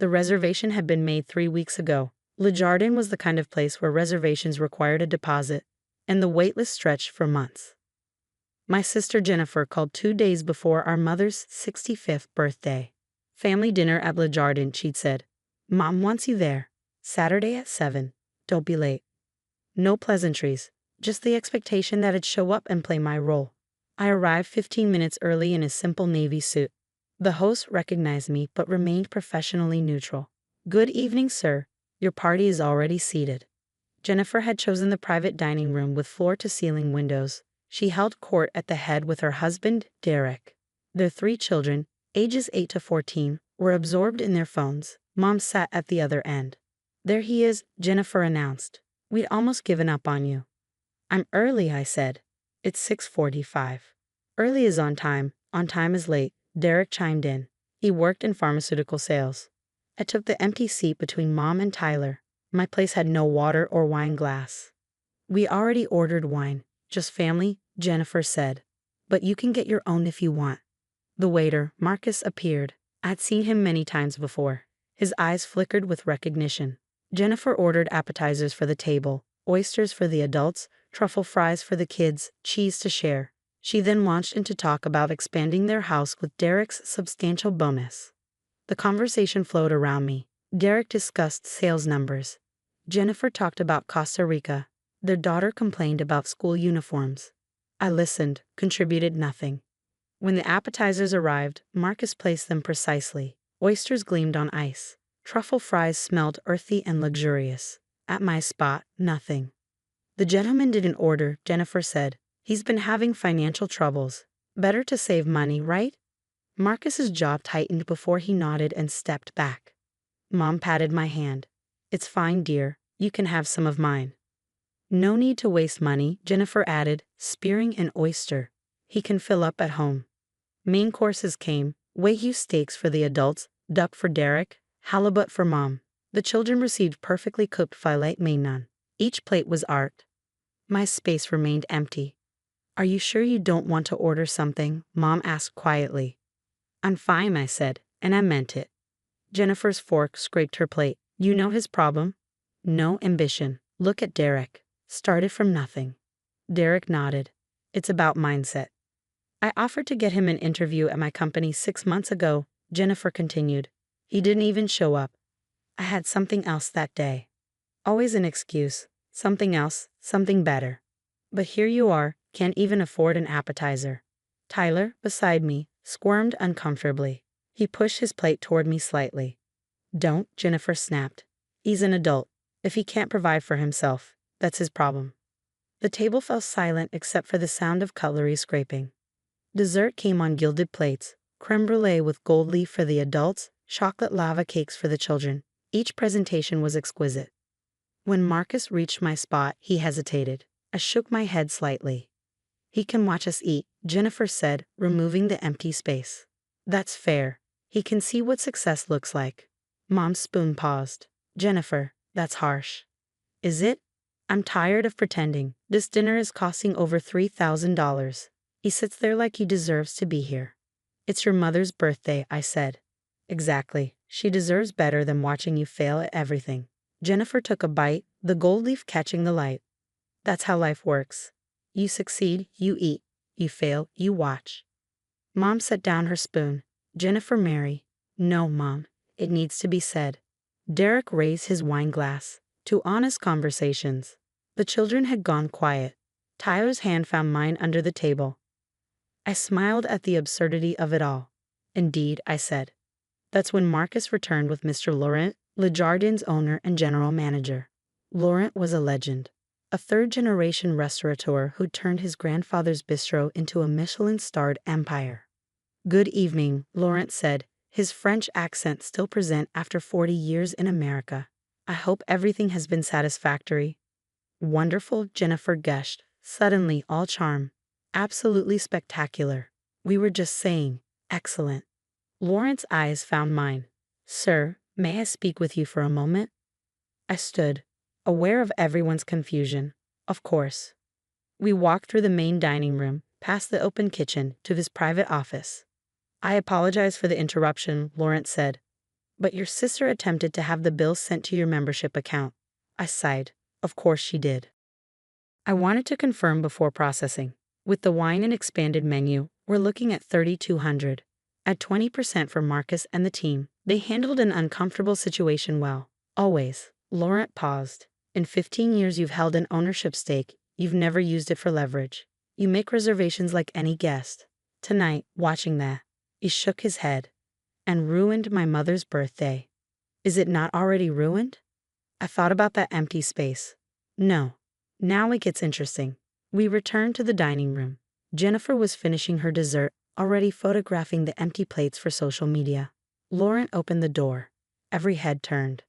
The reservation had been made 3 weeks ago. Le Jardin was the kind of place where reservations required a deposit, and the waitlist stretched for months. My sister Jennifer called 2 days before our mother's 65th birthday. Family dinner at Le Jardin, she'd said. Mom wants you there. Saturday at 7. Don't be late. No pleasantries, just the expectation that I'd show up and play my role. I arrived 15 minutes early in a simple navy suit. The host recognized me but remained professionally neutral. Good evening, sir. Your party is already seated. Jennifer had chosen the private dining room with floor-to-ceiling windows. She held court at the head with her husband, Derek. Their 3 children, ages 8 to 14, were absorbed in their phones. Mom sat at the other end. There he is, Jennifer announced. We'd almost given up on you. I'm early, I said. It's 6:45. Early is on time is late, Derek chimed in. He worked in pharmaceutical sales. I took the empty seat between Mom and Tyler. My place had no water or wine glass. We already ordered wine, just family, Jennifer said. But you can get your own if you want. The waiter, Marcus, appeared. I'd seen him many times before. His eyes flickered with recognition. Jennifer ordered appetizers for the table, oysters for the adults, truffle fries for the kids, cheese to share. She then launched into talk about expanding their house with Derek's substantial bonus. The conversation flowed around me. Derek discussed sales numbers. Jennifer talked about Costa Rica. Their daughter complained about school uniforms. I listened, contributed nothing. When the appetizers arrived, Marcus placed them precisely. Oysters gleamed on ice. Truffle fries smelled earthy and luxurious. At my spot, nothing. The gentleman didn't order, Jennifer said. He's been having financial troubles. Better to save money, right? Marcus's jaw tightened before he nodded and stepped back. Mom patted my hand. It's fine, dear. You can have some of mine. No need to waste money, Jennifer added, spearing an oyster. He can fill up at home. Main courses came, Wagyu steaks for the adults, duck for Derek, halibut for Mom. The children received perfectly cooked filet mignon. Each plate was art. My space remained empty. Are you sure you don't want to order something? Mom asked quietly. I'm fine, I said, and I meant it. Jennifer's fork scraped her plate. You know his problem? No ambition. Look at Derek. Started from nothing. Derek nodded. It's about mindset. I offered to get him an interview at my company 6 months ago, Jennifer continued. He didn't even show up. I had something else that day. Always an excuse. Something else, something better. But here you are, can't even afford an appetizer. Tyler, beside me, squirmed uncomfortably. He pushed his plate toward me slightly. Don't, Jennifer snapped. He's an adult. If he can't provide for himself, that's his problem. The table fell silent except for the sound of cutlery scraping. Dessert came on gilded plates, creme brulee with gold leaf for the adults, chocolate lava cakes for the children. Each presentation was exquisite. When Marcus reached my spot, he hesitated. I shook my head slightly. He can watch us eat, Jennifer said, removing the empty space. That's fair. He can see what success looks like. Mom's spoon paused. Jennifer, that's harsh. Is it? I'm tired of pretending. This dinner is costing over $3,000. He sits there like he deserves to be here. It's your mother's birthday, I said. Exactly. She deserves better than watching you fail at everything. Jennifer took a bite, the gold leaf catching the light. That's how life works. You succeed, you eat. You fail, you watch. Mom set down her spoon. Jennifer Mary. No, Mom. It needs to be said. Derek raised his wine glass. To honest conversations. The children had gone quiet. Tyler's hand found mine under the table. I smiled at the absurdity of it all. Indeed, I said. That's when Marcus returned with Mr. Laurent, Le Jardin's owner and general manager. Laurent was a legend. A third-generation restaurateur who turned his grandfather's bistro into a Michelin-starred empire. Good evening, Laurent said, his French accent still present after 40 years in America. I hope everything has been satisfactory. Wonderful, Jennifer gushed, suddenly all charm. Absolutely spectacular. We were just saying, excellent. Laurent's eyes found mine. Sir, may I speak with you for a moment? I stood, aware of everyone's confusion. Of course. We walked through the main dining room, past the open kitchen, to his private office. I apologize for the interruption, Laurent said. But your sister attempted to have the bills sent to your membership account. I sighed. Of course she did. I wanted to confirm before processing. With the wine and expanded menu, we're looking at $3,200. At 20% for Marcus and the team, they handled an uncomfortable situation well. Always. Laurent paused. In 15 years you've held an ownership stake, you've never used it for leverage. You make reservations like any guest. Tonight, watching that, he shook his head. And ruined my mother's birthday. Is it not already ruined? I thought about that empty space. No. Now it gets interesting. We returned to the dining room. Jennifer was finishing her dessert, already photographing the empty plates for social media. Laurent opened the door. Every head turned.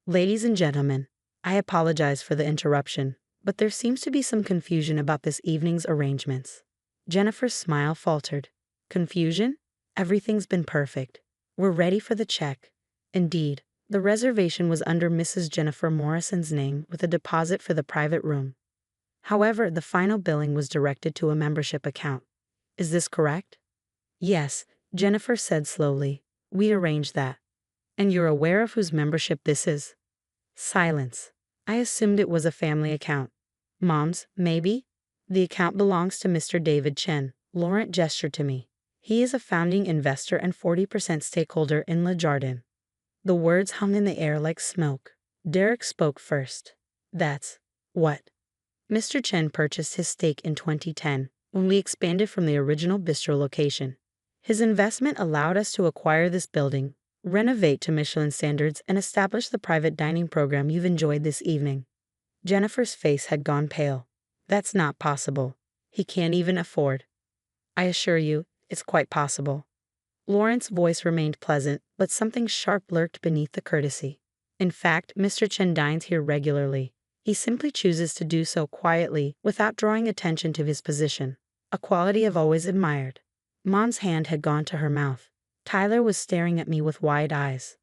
Ladies and gentlemen, I apologize for the interruption, but there seems to be some confusion about this evening's arrangements. Jennifer's smile faltered. Confusion? Everything's been perfect. We're ready for the check. Indeed, the reservation was under Mrs. Jennifer Morrison's name with a deposit for the private room. However, the final billing was directed to a membership account. Is this correct? Yes, Jennifer said slowly. We arranged that. And you're aware of whose membership this is? Silence. I assumed it was a family account. Mom's, maybe? The account belongs to Mr. David Chen. Laurent gestured to me. He is a founding investor and 40% stakeholder in Le Jardin. The words hung in the air like smoke. Derek spoke first. That's what? Mr. Chen purchased his stake in 2010, when we expanded from the original bistro location. His investment allowed us to acquire this building, renovate to Michelin standards, and establish the private dining program you've enjoyed this evening. Jennifer's face had gone pale. That's not possible. He can't even afford. I assure you, it's quite possible. Laurent's voice remained pleasant, but something sharp lurked beneath the courtesy. In fact, Mr. Chen dines here regularly. He simply chooses to do so quietly, without drawing attention to his position, a quality I've always admired. Mom's hand had gone to her mouth. Tyler was staring at me with wide eyes.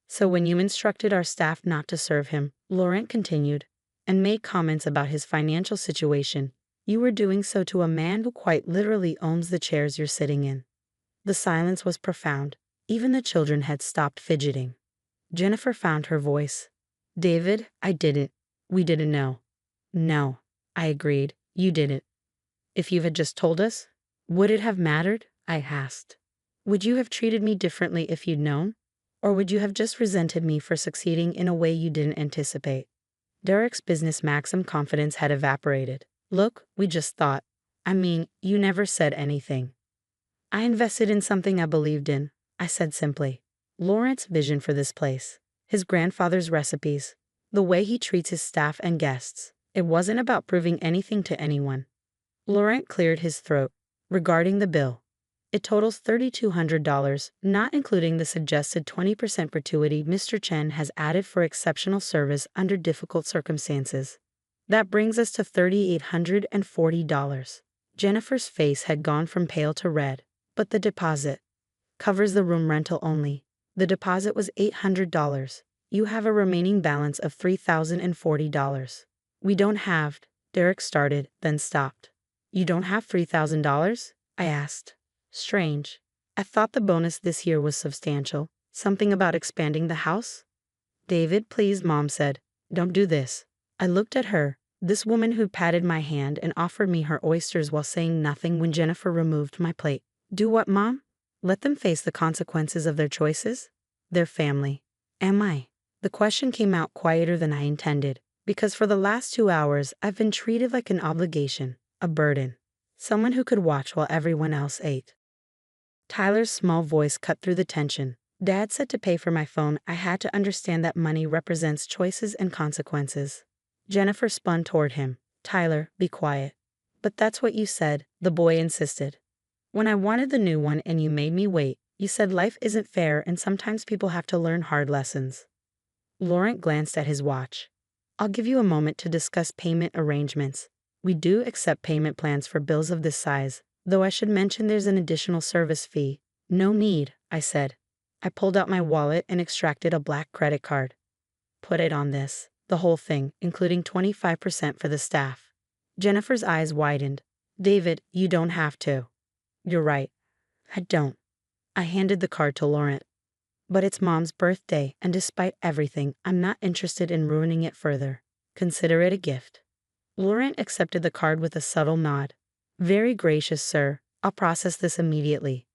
So when you instructed our staff not to serve him, Laurent continued, and made comments about his financial situation, you were doing so to a man who quite literally owns the chairs you're sitting in. The silence was profound. Even the children had stopped fidgeting. Jennifer found her voice. David, I didn't. We didn't know. No, I agreed. You didn't. If you had just told us, would it have mattered? I asked. Would you have treated me differently if you'd known? Or would you have just resented me for succeeding in a way you didn't anticipate? Derek's business maxim confidence had evaporated. Look, we just thought. I mean, you never said anything. I invested in something I believed in, I said simply. Laurent's vision for this place, his grandfather's recipes, the way he treats his staff and guests. It wasn't about proving anything to anyone. Laurent cleared his throat. Regarding the bill, it totals $3,200, not including the suggested 20% gratuity Mr. Chen has added for exceptional service under difficult circumstances. That brings us to $3,840. Jennifer's face had gone from pale to red. But the deposit covers the room rental only. The deposit was $800. You have a remaining balance of $3,040. We don't have, Derek started, then stopped. You don't have $3,000? I asked. Strange. I thought the bonus this year was substantial. Something about expanding the house? David, please, Mom said. Don't do this. I looked at her, this woman who patted my hand and offered me her oysters while saying nothing when Jennifer removed my plate. Do what, Mom? Let them face the consequences of their choices? Their family. Am I? The question came out quieter than I intended, because for the last 2 hours I've been treated like an obligation, a burden, someone who could watch while everyone else ate. Tyler's small voice cut through the tension. Dad said to pay for my phone, I had to understand that money represents choices and consequences. Jennifer spun toward him. Tyler, be quiet. But that's what you said, the boy insisted. When I wanted the new one and you made me wait, you said life isn't fair and sometimes people have to learn hard lessons. Laurent glanced at his watch. I'll give you a moment to discuss payment arrangements. We do accept payment plans for bills of this size, though I should mention there's an additional service fee. No need, I said. I pulled out my wallet and extracted a black credit card. Put it on this. The whole thing, including 25% for the staff. Jennifer's eyes widened. David, you don't have to. You're right. I don't. I handed the card to Laurent. But it's Mom's birthday, and despite everything, I'm not interested in ruining it further. Consider it a gift. Laurent accepted the card with a subtle nod. Very gracious, sir. I'll process this immediately.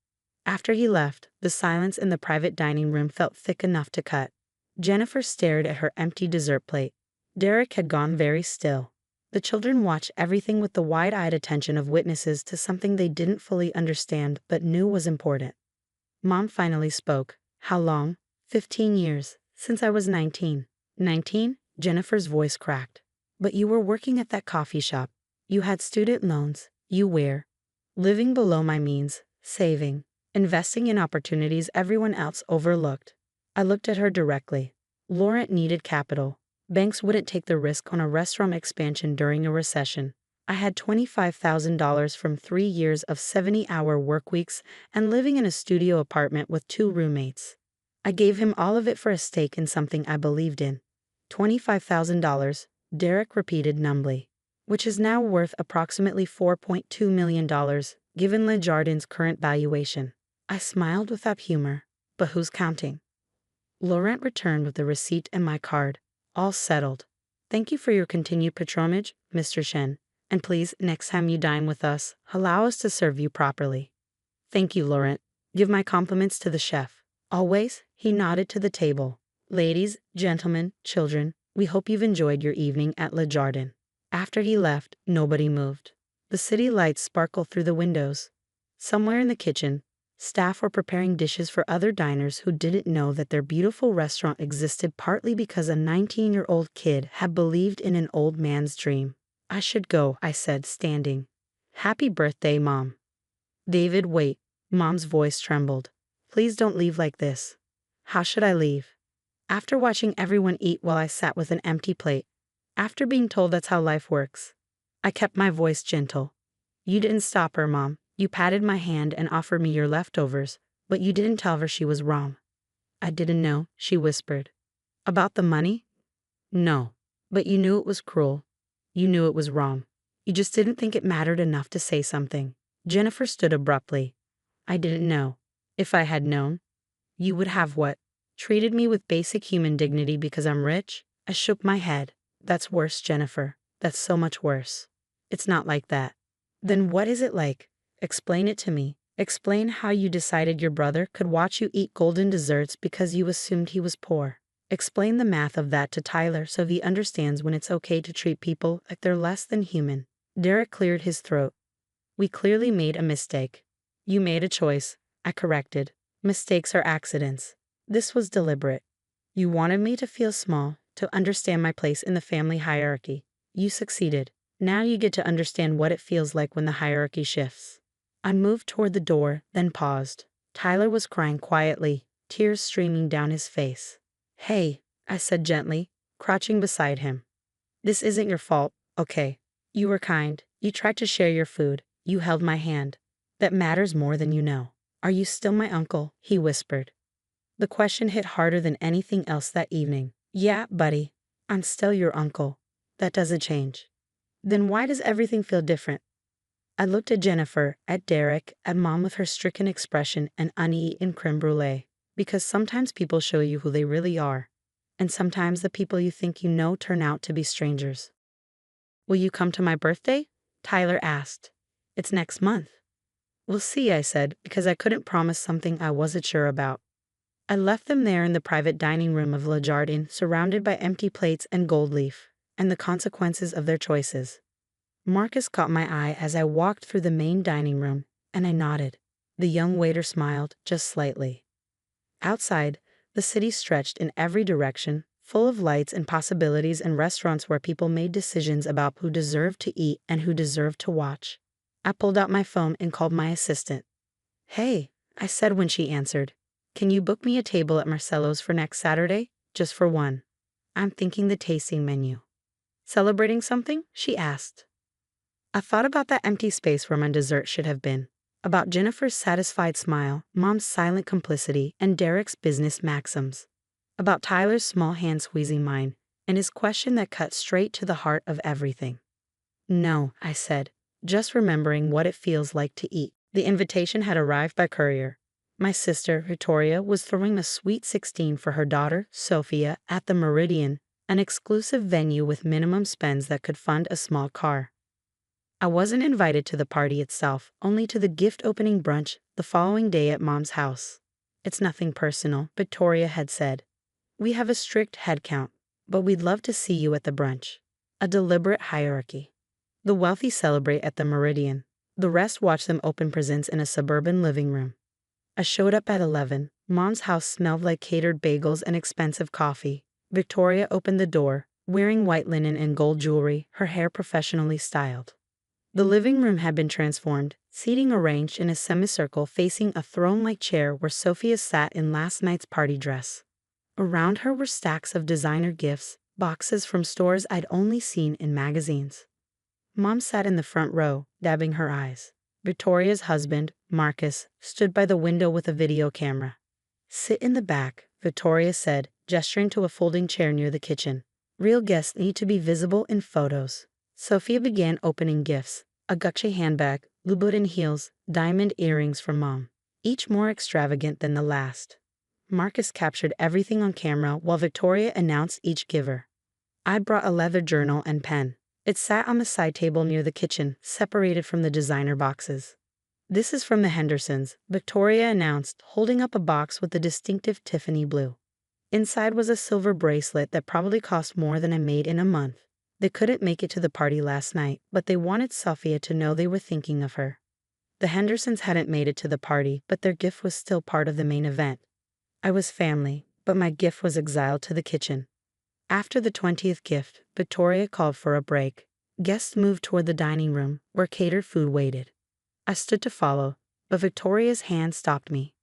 After he left, the silence in the private dining room felt thick enough to cut. Jennifer stared at her empty dessert plate. Derek had gone very still. The children watched everything with the wide-eyed attention of witnesses to something they didn't fully understand but knew was important. Mom finally spoke. How long? 15 years. Since I was 19. 19? Jennifer's voice cracked. But you were working at that coffee shop. You had student loans. You were living below my means, saving, investing in opportunities everyone else overlooked. I looked at her directly. Laurent needed capital. Banks wouldn't take the risk on a restaurant expansion during a recession. I had $25,000 from 3 years of 70-hour work weeks and living in a studio apartment with 2 roommates. I gave him all of it for a stake in something I believed in. $25,000, Derek repeated numbly, which is now worth approximately $4.2 million, given Le Jardin's current valuation. I smiled without humor. But who's counting? Laurent returned with the receipt and my card. All settled. Thank you for your continued patronage, Mr. Shen. And please, next time you dine with us, allow us to serve you properly. Thank you, Laurent. Give my compliments to the chef. Always, he nodded to the table. Ladies, gentlemen, children, we hope you've enjoyed your evening at Le Jardin. After he left, nobody moved. The city lights sparkled through the windows. Somewhere in the kitchen, staff were preparing dishes for other diners who didn't know that their beautiful restaurant existed partly because a 19-year-old kid had believed in an old man's dream. I should go, I said, standing. Happy birthday, Mom. David, wait. Mom's voice trembled. Please don't leave like this. How should I leave? After watching everyone eat while I sat with an empty plate. After being told that's how life works. I kept my voice gentle. You didn't stop her, Mom. You patted my hand and offered me your leftovers, but you didn't tell her she was wrong. I didn't know, she whispered. About the money? No. But you knew it was cruel. You knew it was wrong. You just didn't think it mattered enough to say something. Jennifer stood abruptly. I didn't know. If I had known, you would have what? Treated me with basic human dignity because I'm rich? I shook my head. That's worse, Jennifer. That's so much worse. It's not like that. Then what is it like? Explain it to me. Explain how you decided your brother could watch you eat golden desserts because you assumed he was poor. Explain the math of that to Tyler so he understands when it's okay to treat people like they're less than human. Derek cleared his throat. We clearly made a mistake. You made a choice, I corrected. Mistakes are accidents. This was deliberate. You wanted me to feel small, to understand my place in the family hierarchy. You succeeded. Now you get to understand what it feels like when the hierarchy shifts. I moved toward the door, then paused. Tyler was crying quietly, tears streaming down his face. Hey, I said gently, crouching beside him. This isn't your fault, okay? You were kind. You tried to share your food. You held my hand. That matters more than you know. Are you still my uncle? He whispered. The question hit harder than anything else that evening. Yeah, buddy. I'm still your uncle. That doesn't change. Then why does everything feel different? I looked at Jennifer, at Derek, at Mom with her stricken expression and uneaten creme brulee. Because sometimes people show you who they really are. And sometimes the people you think you know turn out to be strangers. Will you come to my birthday? Tyler asked. It's next month. We'll see, I said, because I couldn't promise something I wasn't sure about. I left them there in the private dining room of Le Jardin, surrounded by empty plates and gold leaf, and the consequences of their choices. Marcus caught my eye as I walked through the main dining room, and I nodded. The young waiter smiled, just slightly. Outside, the city stretched in every direction, full of lights and possibilities and restaurants where people made decisions about who deserved to eat and who deserved to watch. I pulled out my phone and called my assistant. Hey, I said when she answered. Can you book me a table at Marcello's for next Saturday? Just for one. I'm thinking the tasting menu. Celebrating something? She asked. I thought about that empty space where my dessert should have been. About Jennifer's satisfied smile, Mom's silent complicity, and Derek's business maxims. About Tyler's small hand squeezing mine, and his question that cut straight to the heart of everything. No, I said, just remembering what it feels like to eat. The invitation had arrived by courier. My sister, Victoria, was throwing a sweet 16 for her daughter, Sophia, at the Meridian, an exclusive venue with minimum spends that could fund a small car. I wasn't invited to the party itself, only to the gift opening brunch the following day at Mom's house. It's nothing personal, Victoria had said. We have a strict head count, but we'd love to see you at the brunch. A deliberate hierarchy. The wealthy celebrate at the Meridian. The rest watch them open presents in a suburban living room. I showed up at 11. Mom's house smelled like catered bagels and expensive coffee. Victoria opened the door, wearing white linen and gold jewelry, her hair professionally styled. The living room had been transformed, seating arranged in a semicircle facing a throne-like chair where Sophia sat in last night's party dress. Around her were stacks of designer gifts, boxes from stores I'd only seen in magazines. Mom sat in the front row, dabbing her eyes. Victoria's husband, Marcus, stood by the window with a video camera. Sit in the back, Victoria said, gesturing to a folding chair near the kitchen. Real guests need to be visible in photos. Sophia began opening gifts, a Gucci handbag, Louboutin heels, diamond earrings from Mom, each more extravagant than the last. Marcus captured everything on camera while Victoria announced each giver. I brought a leather journal and pen. It sat on the side table near the kitchen, separated from the designer boxes. This is from the Hendersons, Victoria announced, holding up a box with the distinctive Tiffany blue. Inside was a silver bracelet that probably cost more than I made in a month. They couldn't make it to the party last night, but they wanted Sophia to know they were thinking of her. The Hendersons hadn't made it to the party, but their gift was still part of the main event. I was family, but my gift was exiled to the kitchen. After the 20th gift, Victoria called for a break. Guests moved toward the dining room, where catered food waited. I stood to follow, but Victoria's hand stopped me.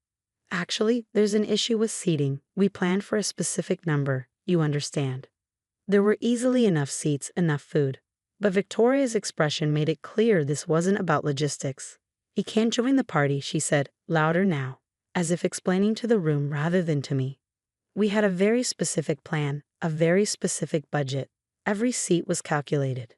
Actually, there's an issue with seating. We planned for a specific number, you understand. There were easily enough seats, enough food. But Victoria's expression made it clear this wasn't about logistics. He can't join the party, she said, louder now, as if explaining to the room rather than to me. We had a very specific plan, a very specific budget. Every seat was calculated.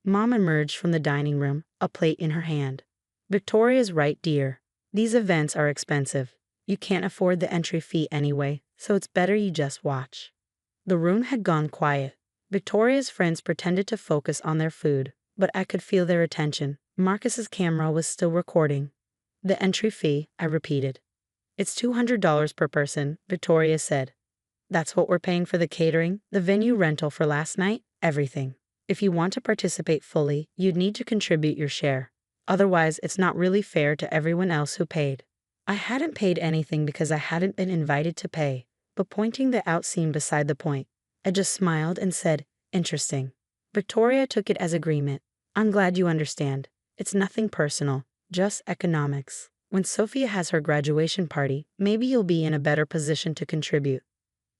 Mom emerged from the dining room, a plate in her hand. Victoria's right, dear. These events are expensive. You can't afford the entry fee anyway, so it's better you just watch. The room had gone quiet. Victoria's friends pretended to focus on their food, but I could feel their attention. Marcus's camera was still recording. The entry fee, I repeated. It's $200 per person, Victoria said. That's what we're paying for the catering, the venue rental for last night, everything. If you want to participate fully, you'd need to contribute your share. Otherwise, it's not really fair to everyone else who paid. I hadn't paid anything because I hadn't been invited to pay, but pointing that out seemed beside the point. I just smiled and said, interesting. Victoria took it as agreement. I'm glad you understand. It's nothing personal, just economics. When Sophia has her graduation party, maybe you'll be in a better position to contribute.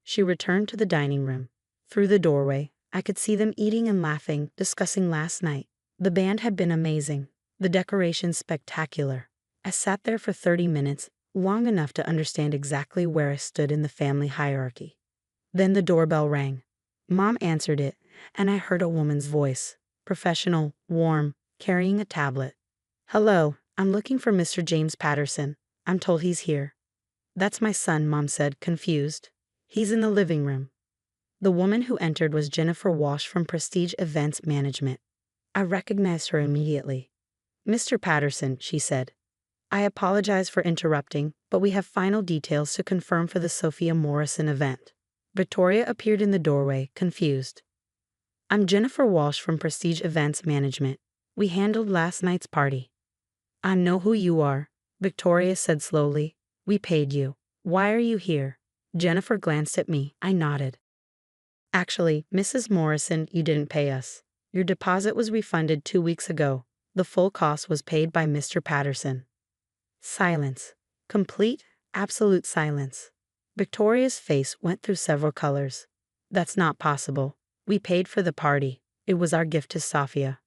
She returned to the dining room. Through the doorway, I could see them eating and laughing, discussing last night. The band had been amazing. The decorations spectacular. I sat there for 30 minutes, long enough to understand exactly where I stood in the family hierarchy. Then the doorbell rang. Mom answered it, and I heard a woman's voice, professional, warm, carrying a tablet. Hello, I'm looking for Mr. James Patterson. I'm told he's here. That's my son, Mom said, confused. He's in the living room. The woman who entered was Jennifer Walsh from Prestige Events Management. I recognized her immediately. Mr. Patterson, she said. I apologize for interrupting, but we have final details to confirm for the Sophia Morrison event. Victoria appeared in the doorway, confused. I'm Jennifer Walsh from Prestige Events Management. We handled last night's party. I know who you are, Victoria said slowly. We paid you. Why are you here? Jennifer glanced at me. I nodded. Actually, Mrs. Morrison, you didn't pay us. Your deposit was refunded 2 weeks ago. The full cost was paid by Mr. Patterson. Silence. Complete, absolute silence. Victoria's face went through several colors. That's not possible. We paid for the party. It was our gift to Sophia.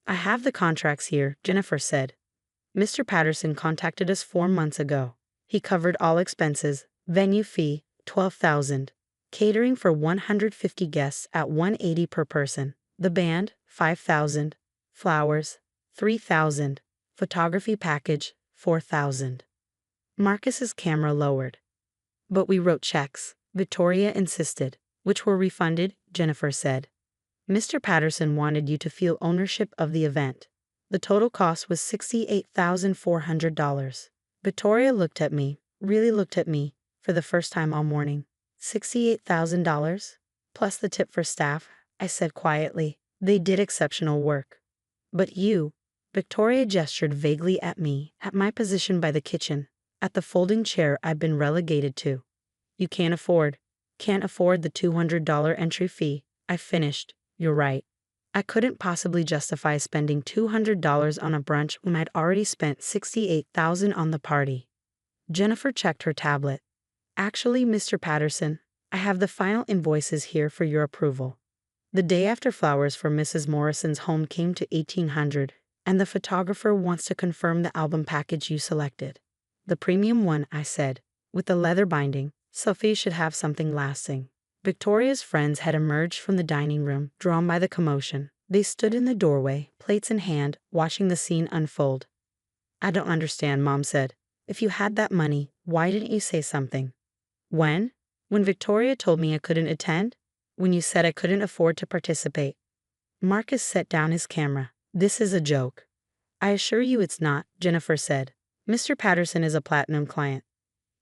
I have the contracts here, Jennifer said. Mr. Patterson contacted us 4 months ago. He covered all expenses, venue fee, $12,000. Catering for 150 guests at $180 per person. The band, $5,000. Flowers, $3,000. Photography package, $4,000. Marcus's camera lowered. But we wrote checks, Victoria insisted, which were refunded, Jennifer said. Mr. Patterson wanted you to feel ownership of the event. The total cost was $68,400. Victoria looked at me, really looked at me, for the first time all morning. $68,000? Plus the tip for staff, I said quietly. They did exceptional work. But you, Victoria gestured vaguely at me, at my position by the kitchen, at the folding chair I'd been relegated to. You can't afford the $200 entry fee, I finished. You're right. I couldn't possibly justify spending $200 on a brunch when I'd already spent $68,000 on the party. Jennifer checked her tablet. Actually, Mr. Patterson, I have the final invoices here for your approval. The day after flowers for Mrs. Morrison's home came to $1,800, and the photographer wants to confirm the album package you selected. The premium one, I said, with the leather binding. Sophie should have something lasting. Victoria's friends had emerged from the dining room, drawn by the commotion. They stood in the doorway, plates in hand, watching the scene unfold. I don't understand, Mom said. If you had that money, why didn't you say something? When? When Victoria told me I couldn't attend? When you said I couldn't afford to participate? Marcus set down his camera. This is a joke. I assure you it's not, Jennifer said. Mr. Patterson is a platinum client.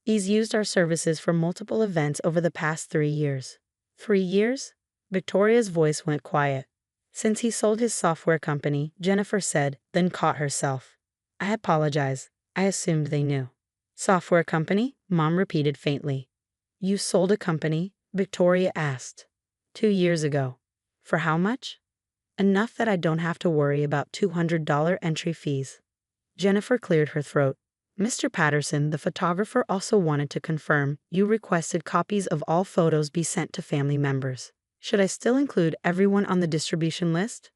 He's used our services for multiple events over the past 3 years. 3 years? Victoria's voice went quiet. Since he sold his software company, Jennifer said, then caught herself. I apologize. I assumed they knew. Software company? Mom repeated faintly. You sold a company? Victoria asked. 2 years ago. For how much? Enough that I don't have to worry about $200 entry fees. Jennifer cleared her throat. Mr. Patterson, the photographer, also wanted to confirm you requested copies of all photos be sent to family members. Should I still include everyone on the distribution list?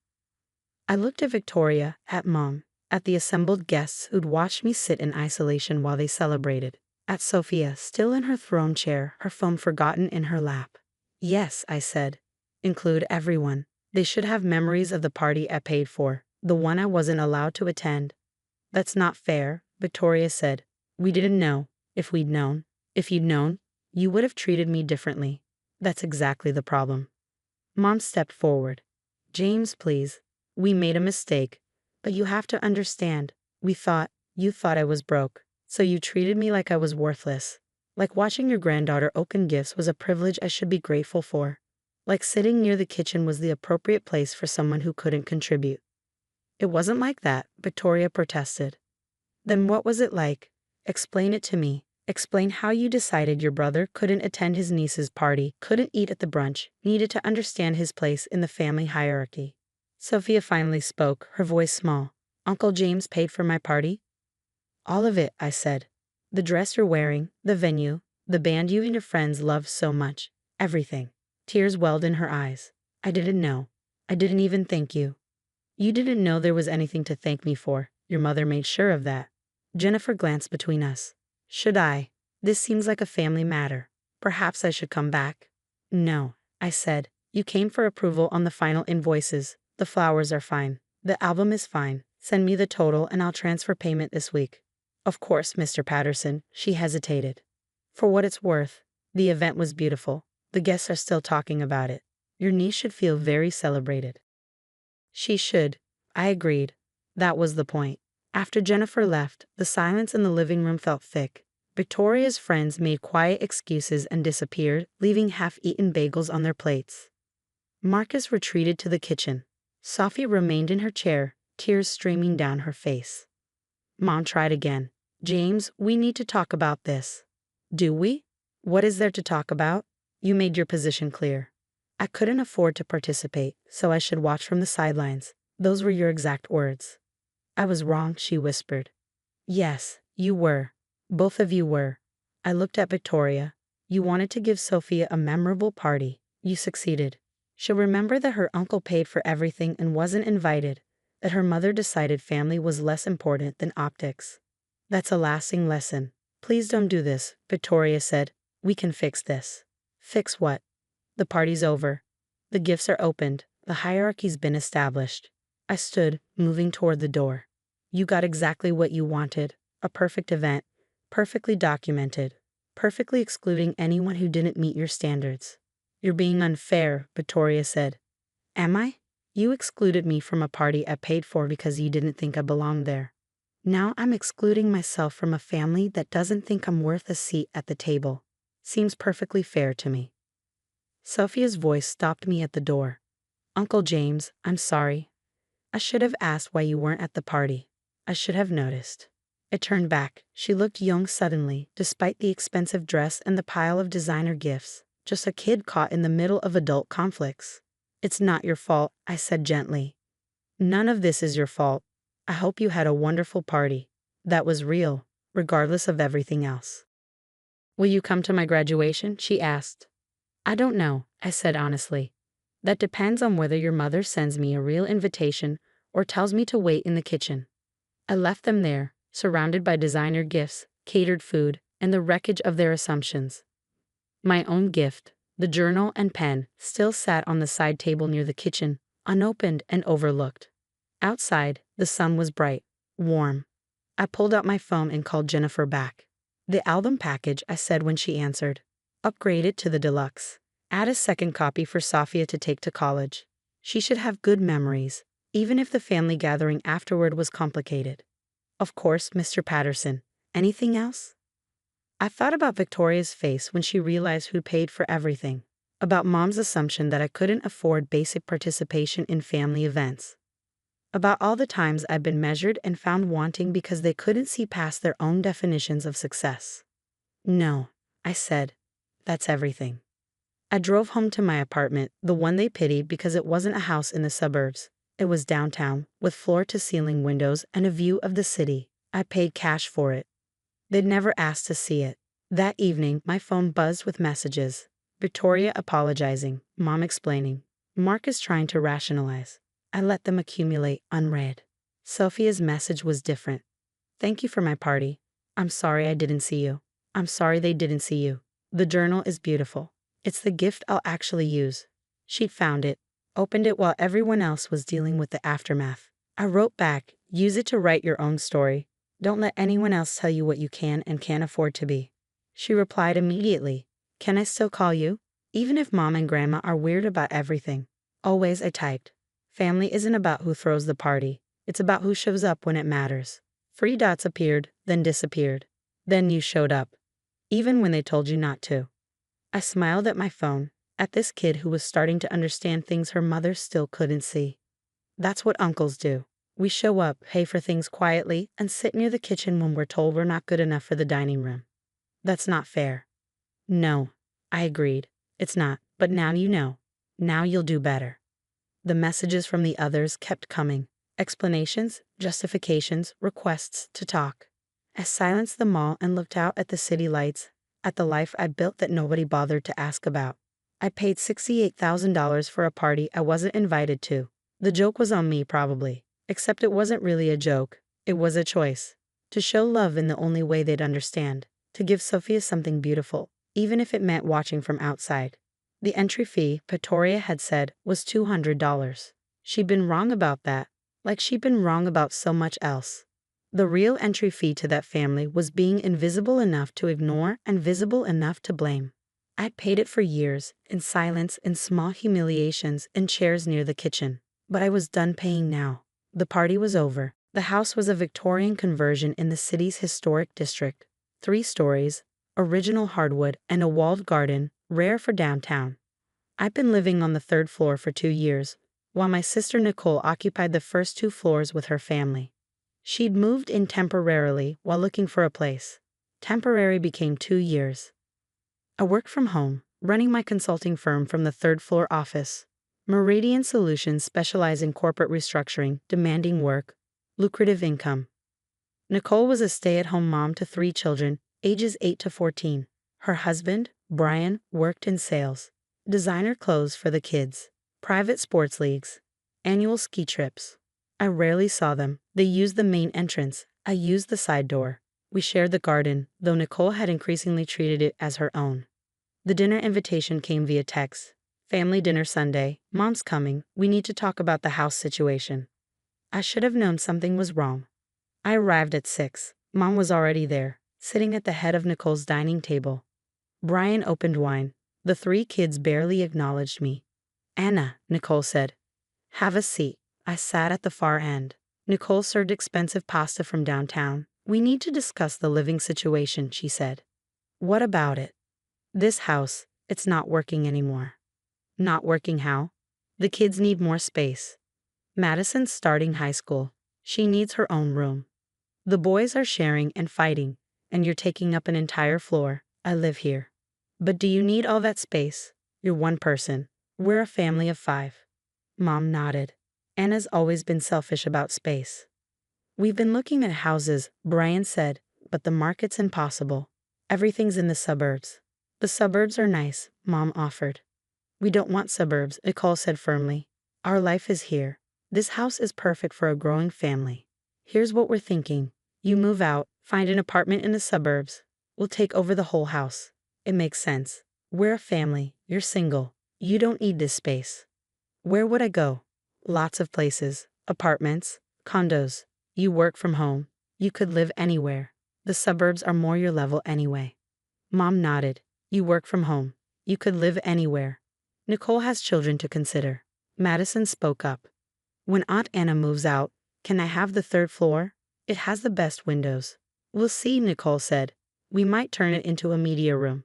I looked at Victoria, at Mom, at the assembled guests who'd watched me sit in isolation while they celebrated, at Sophia, still in her throne chair, her phone forgotten in her lap. Yes, I said. Include everyone. They should have memories of the party I paid for, the one I wasn't allowed to attend. That's not fair, Victoria said. We didn't know. If you'd known, you would have treated me differently. That's exactly the problem. Mom stepped forward. James, please. We made a mistake. But you have to understand. You thought I was broke. So you treated me like I was worthless. Like watching your granddaughter open gifts was a privilege I should be grateful for. Like sitting near the kitchen was the appropriate place for someone who couldn't contribute. It wasn't like that, Victoria protested. Then what was it like? Explain it to me. Explain how you decided your brother couldn't attend his niece's party, couldn't eat at the brunch, needed to understand his place in the family hierarchy. Sophia finally spoke, her voice small. Uncle James paid for my party? All of it, I said. The dress you're wearing, the venue, the band you and your friends loved so much. Everything. Tears welled in her eyes. I didn't know. I didn't even thank you. You didn't know there was anything to thank me for. Your mother made sure of that. Jennifer glanced between us. Should I? This seems like a family matter. Perhaps I should come back. No, I said. You came for approval on the final invoices. The flowers are fine. The album is fine. Send me the total and I'll transfer payment this week. Of course, Mr. Patterson, she hesitated. For what it's worth, the event was beautiful. The guests are still talking about it. Your niece should feel very celebrated. She should. I agreed. That was the point. After Jennifer left, the silence in the living room felt thick. Victoria's friends made quiet excuses and disappeared, leaving half-eaten bagels on their plates. Marcus retreated to the kitchen. Sophie remained in her chair, tears streaming down her face. Mom tried again. James, we need to talk about this. Do we? What is there to talk about? You made your position clear. I couldn't afford to participate, so I should watch from the sidelines. Those were your exact words. I was wrong, she whispered. Yes, you were. Both of you were. I looked at Victoria. You wanted to give Sophia a memorable party. You succeeded. She'll remember that her uncle paid for everything and wasn't invited, that her mother decided family was less important than optics. That's a lasting lesson. Please don't do this, Victoria said. We can fix this. Fix what? The party's over. The gifts are opened. The hierarchy's been established. I stood, moving toward the door. You got exactly what you wanted. A perfect event. Perfectly documented. Perfectly excluding anyone who didn't meet your standards. You're being unfair, Victoria said. Am I? You excluded me from a party I paid for because you didn't think I belonged there. Now I'm excluding myself from a family that doesn't think I'm worth a seat at the table. Seems perfectly fair to me. Sophia's voice stopped me at the door. Uncle James, I'm sorry. I should have asked why you weren't at the party. I should have noticed. I turned back. She looked young suddenly, despite the expensive dress and the pile of designer gifts. Just a kid caught in the middle of adult conflicts. It's not your fault, I said gently. None of this is your fault. I hope you had a wonderful party. That was real, regardless of everything else. Will you come to my graduation? She asked. I don't know, I said honestly. That depends on whether your mother sends me a real invitation or tells me to wait in the kitchen. I left them there, surrounded by designer gifts, catered food, and the wreckage of their assumptions. My own gift, the journal and pen, still sat on the side table near the kitchen, unopened and overlooked. Outside, the sun was bright, warm. I pulled out my phone and called Jennifer back. The album package, I said when she answered. Upgrade it to the deluxe. Add a second copy for Sophia to take to college. She should have good memories, even if the family gathering afterward was complicated. Of course, Mr. Patterson. Anything else? I thought about Victoria's face when she realized who paid for everything, about Mom's assumption that I couldn't afford basic participation in family events, about all the times I'd been measured and found wanting because they couldn't see past their own definitions of success. No, I said, that's everything. I drove home to my apartment, the one they pitied because it wasn't a house in the suburbs. It was downtown, with floor-to-ceiling windows and a view of the city. I paid cash for it. They'd never asked to see it. That evening, my phone buzzed with messages. Victoria apologizing, Mom explaining. Marcus trying to rationalize. I let them accumulate, unread. Sophia's message was different. Thank you for my party. I'm sorry I didn't see you. I'm sorry they didn't see you. The journal is beautiful. It's the gift I'll actually use. She'd found it, opened it while everyone else was dealing with the aftermath. I wrote back, use it to write your own story. Don't let anyone else tell you what you can and can't afford to be. She replied immediately, can I still call you? Even if Mom and Grandma are weird about everything. Always, I typed. Family isn't about who throws the party. It's about who shows up when it matters. 3 dots appeared, then disappeared. Then you showed up. Even when they told you not to. I smiled at my phone, at this kid who was starting to understand things her mother still couldn't see. That's what uncles do. We show up, pay for things quietly, and sit near the kitchen when we're told we're not good enough for the dining room. That's not fair. No, I agreed. It's not, but now you know. Now you'll do better. The messages from the others kept coming. Explanations, justifications, requests to talk. I silenced them all and looked out at the city lights, at the life I built that nobody bothered to ask about. I paid $68,000 for a party I wasn't invited to. The joke was on me probably, except it wasn't really a joke. It was a choice. To show love in the only way they'd understand. To give Sophia something beautiful, even if it meant watching from outside. The entry fee, Victoria had said, was $200. She'd been wrong about that, like she'd been wrong about so much else. The real entry fee to that family was being invisible enough to ignore and visible enough to blame. I'd paid it for years, in silence, in small humiliations, in chairs near the kitchen. But I was done paying now. The party was over. The house was a Victorian conversion in the city's historic district. 3 stories, original hardwood, and a walled garden, rare for downtown. I'd been living on the 3rd floor for 2 years, while my sister Nicole occupied the first 2 floors with her family. She'd moved in temporarily while looking for a place. Temporary became 2 years. I worked from home, running my consulting firm from the 3rd floor office. Meridian Solutions specialize in corporate restructuring, demanding work, lucrative income. Nicole was a stay-at-home mom to 3 children, ages 8 to 14. Her husband, Brian, worked in sales. Designer clothes for the kids. Private sports leagues. Annual ski trips. I rarely saw them. They used the main entrance. I used the side door. We shared the garden, though Nicole had increasingly treated it as her own. The dinner invitation came via text. Family dinner Sunday. Mom's coming. We need to talk about the house situation. I should have known something was wrong. I arrived at 6. Mom was already there. sitting at the head of Nicole's dining table. Brian opened wine. The three kids barely acknowledged me. Anna, Nicole said. Have a seat. I sat at the far end. Nicole served expensive pasta from downtown. We need to discuss the living situation, she said. What about it? This house, it's not working anymore. Not working how? The kids need more space. Madison's starting high school. She needs her own room. The boys are sharing and fighting, and you're taking up an entire floor. I live here. But do you need all that space? You're one person. We're a family of 5. Mom nodded. Anna's always been selfish about space. We've been looking at houses, Brian said, but the market's impossible. Everything's in the suburbs. The suburbs are nice, Mom offered. We don't want suburbs, Nicole said firmly. Our life is here. This house is perfect for a growing family. Here's what we're thinking. You move out, find an apartment in the suburbs. We'll take over the whole house. It makes sense. We're a family. You're single. You don't need this space. Where would I go? Lots of places. Apartments, condos. You work from home. You could live anywhere. The suburbs are more your level anyway. Mom nodded. You work from home. You could live anywhere. Nicole has children to consider. Madison spoke up. When Aunt Anna moves out, can I have the 3rd floor? It has the best windows. We'll see, Nicole said. We might turn it into a media room.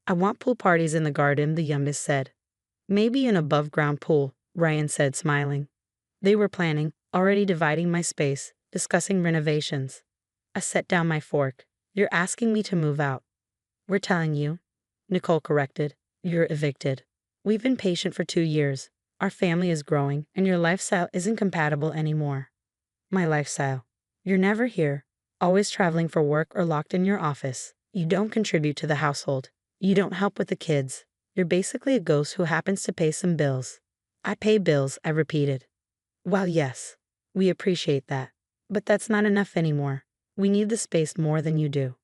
I want pool parties in the garden, the youngest said. Maybe an above-ground pool, Ryan said, smiling. They were planning, already dividing my space, discussing renovations. I set down my fork. You're asking me to move out. We're telling you, Nicole corrected. You're evicted. We've been patient for 2 years. Our family is growing, and your lifestyle isn't compatible anymore. My lifestyle. You're never here, always traveling for work or locked in your office. You don't contribute to the household. You don't help with the kids. You're basically a ghost who happens to pay some bills. I pay bills, I repeated. Well, yes. We appreciate that. But that's not enough anymore. We need the space more than you do.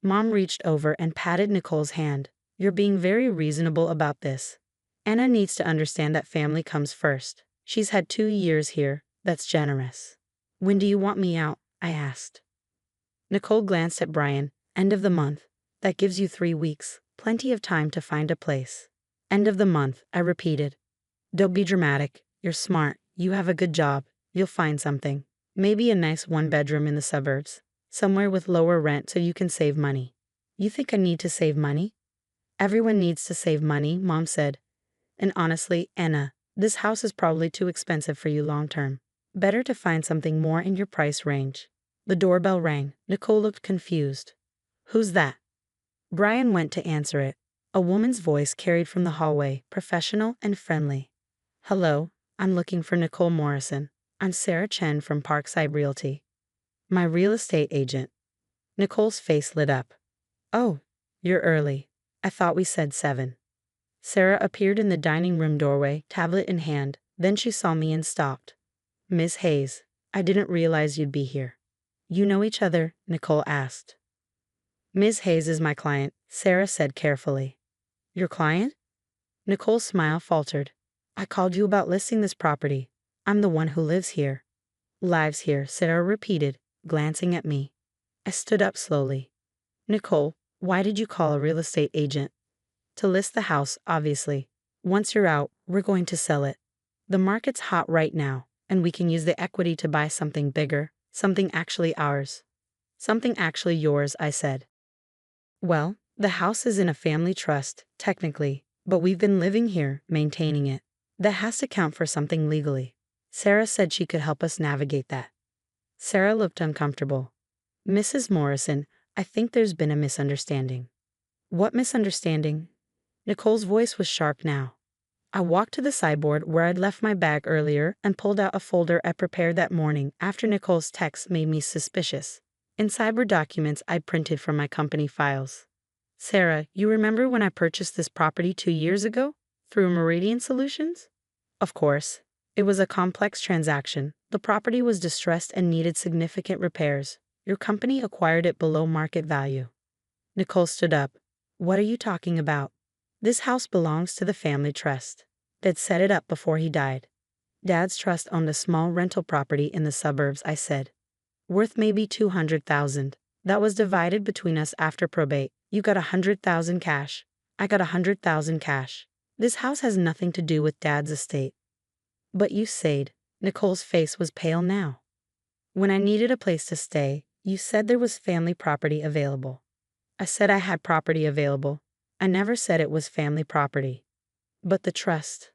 Mom reached over and patted Nicole's hand. You're being very reasonable about this. Anna needs to understand that family comes first. She's had 2 years here. That's generous. When do you want me out? I asked. Nicole glanced at Brian. End of the month. That gives you 3 weeks. Plenty of time to find a place. End of the month, I repeated. Don't be dramatic. You're smart. You have a good job. You'll find something. Maybe a nice 1-bedroom in the suburbs. Somewhere with lower rent so you can save money. You think I need to save money? Everyone needs to save money, Mom said. And honestly, Anna, this house is probably too expensive for you long term. Better to find something more in your price range. The doorbell rang. Nicole looked confused. Who's that? Brian went to answer it. A woman's voice carried from the hallway, professional and friendly. Hello, I'm looking for Nicole Morrison. I'm Sarah Chen from Parkside Realty. My real estate agent. Nicole's face lit up. Oh, you're early. I thought we said 7. Sarah appeared in the dining room doorway, tablet in hand. Then she saw me and stopped. Miss Hayes, I didn't realize you'd be here. You know each other? Nicole asked. Ms. Hayes is my client, Sarah said carefully. Your client? Nicole's smile faltered. I called you about listing this property. I'm the one who lives here. Lives here, Sarah repeated, glancing at me. I stood up slowly. Nicole, why did you call a real estate agent? To list the house, obviously. Once you're out, we're going to sell it. The market's hot right now, and we can use the equity to buy something bigger, something actually ours. Something actually yours, I said. Well, the house is in a family trust, technically, but we've been living here, maintaining it. That has to count for something legally. Sarah said she could help us navigate that. Sarah looked uncomfortable. Mrs. Morrison, I think there's been a misunderstanding. What misunderstanding? Nicole's voice was sharp now. I walked to the sideboard where I'd left my bag earlier and pulled out a folder I prepared that morning after Nicole's text made me suspicious. Inside were documents I'd printed from my company files. Sarah, you remember when I purchased this property 2 years ago? Through Meridian Solutions? Of course. It was a complex transaction. The property was distressed and needed significant repairs. Your company acquired it below market value. Nicole stood up. What are you talking about? This house belongs to the family trust. Dad set it up before he died. Dad's trust owned a small rental property in the suburbs, I said. Worth maybe $200,000. That was divided between us after probate. You got 100,000 cash. I got 100,000 cash. This house has nothing to do with Dad's estate. But you said, Nicole's face was pale now. When I needed a place to stay, you said there was family property available. I said I had property available. I never said it was family property. But the trust.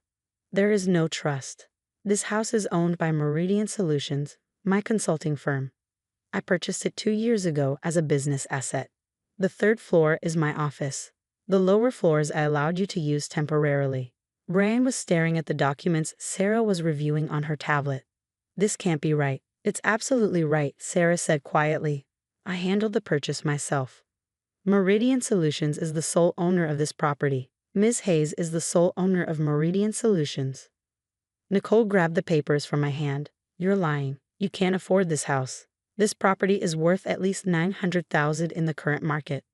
There is no trust. This house is owned by Meridian Solutions, my consulting firm. I purchased it 2 years ago as a business asset. The third floor is my office. The lower floors I allowed you to use temporarily. Brian was staring at the documents Sarah was reviewing on her tablet. This can't be right. It's absolutely right, Sarah said quietly. I handled the purchase myself. Meridian Solutions is the sole owner of this property. Ms. Hayes is the sole owner of Meridian Solutions. Nicole grabbed the papers from my hand. You're lying. You can't afford this house. This property is worth at least $900,000 in the current market.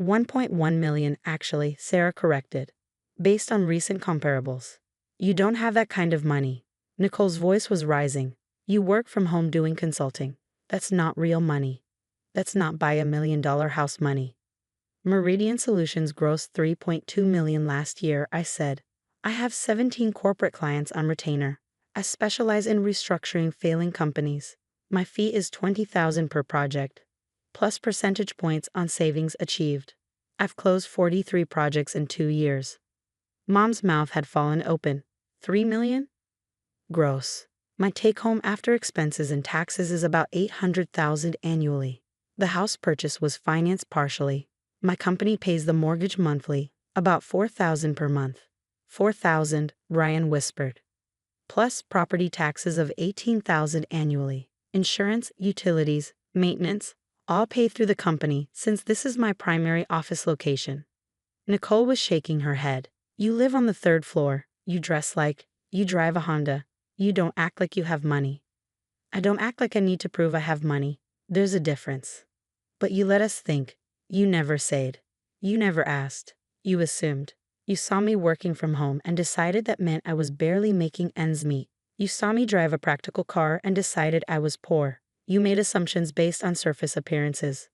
$1.1 million actually, Sarah corrected. Based on recent comparables. You don't have that kind of money. Nicole's voice was rising. You work from home doing consulting. That's not real money. That's not buy $1 million house money. Meridian Solutions grossed $3.2 million last year, I said. I have 17 corporate clients on retainer. I specialize in restructuring failing companies. My fee is $20,000 per project, plus percentage points on savings achieved. I've closed 43 projects in 2 years. Mom's mouth had fallen open. $3 million? Gross. My take-home after expenses and taxes is about $800,000 annually. The house purchase was financed partially. My company pays the mortgage monthly, about $4,000 per month. $4,000, Ryan whispered. Plus property taxes of $18,000 annually. Insurance, utilities, maintenance, all paid through the company since this is my primary office location. Nicole was shaking her head. You live on the 3rd floor. You dress like. You drive a Honda. You don't act like you have money. I don't act like I need to prove I have money. There's a difference. But you let us think. You never said. You never asked. You assumed. You saw me working from home and decided that meant I was barely making ends meet. You saw me drive a practical car and decided I was poor. You made assumptions based on surface appearances.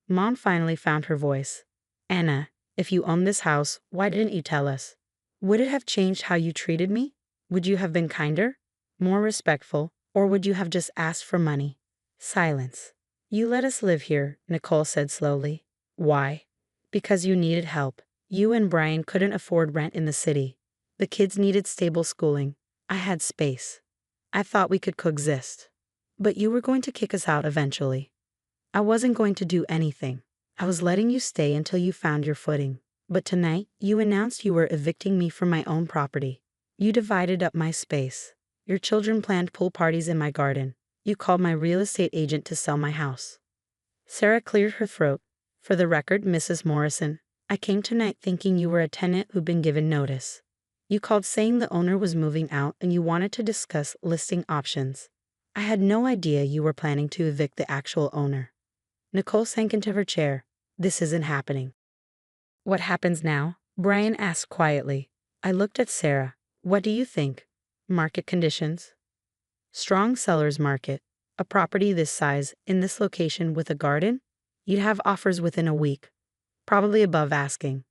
Mom finally found her voice. Anna, if you owned this house, why didn't you tell us? Would it have changed how you treated me? Would you have been kinder? More respectful? Or would you have just asked for money? Silence. You let us live here, Nicole said slowly. Why? Because you needed help. You and Brian couldn't afford rent in the city. The kids needed stable schooling. I had space. I thought we could coexist. But you were going to kick us out eventually. I wasn't going to do anything. I was letting you stay until you found your footing. But tonight, you announced you were evicting me from my own property. You divided up my space. Your children planned pool parties in my garden. You called my real estate agent to sell my house. Sarah cleared her throat. For the record, Mrs. Morrison, I came tonight thinking you were a tenant who'd been given notice. You called saying the owner was moving out and you wanted to discuss listing options. I had no idea you were planning to evict the actual owner. Nicole sank into her chair. This isn't happening. What happens now? Brian asked quietly. I looked at Sarah. What do you think? Market conditions? Strong seller's market. A property this size, in this location with a garden? You'd have offers within a week. Probably above asking.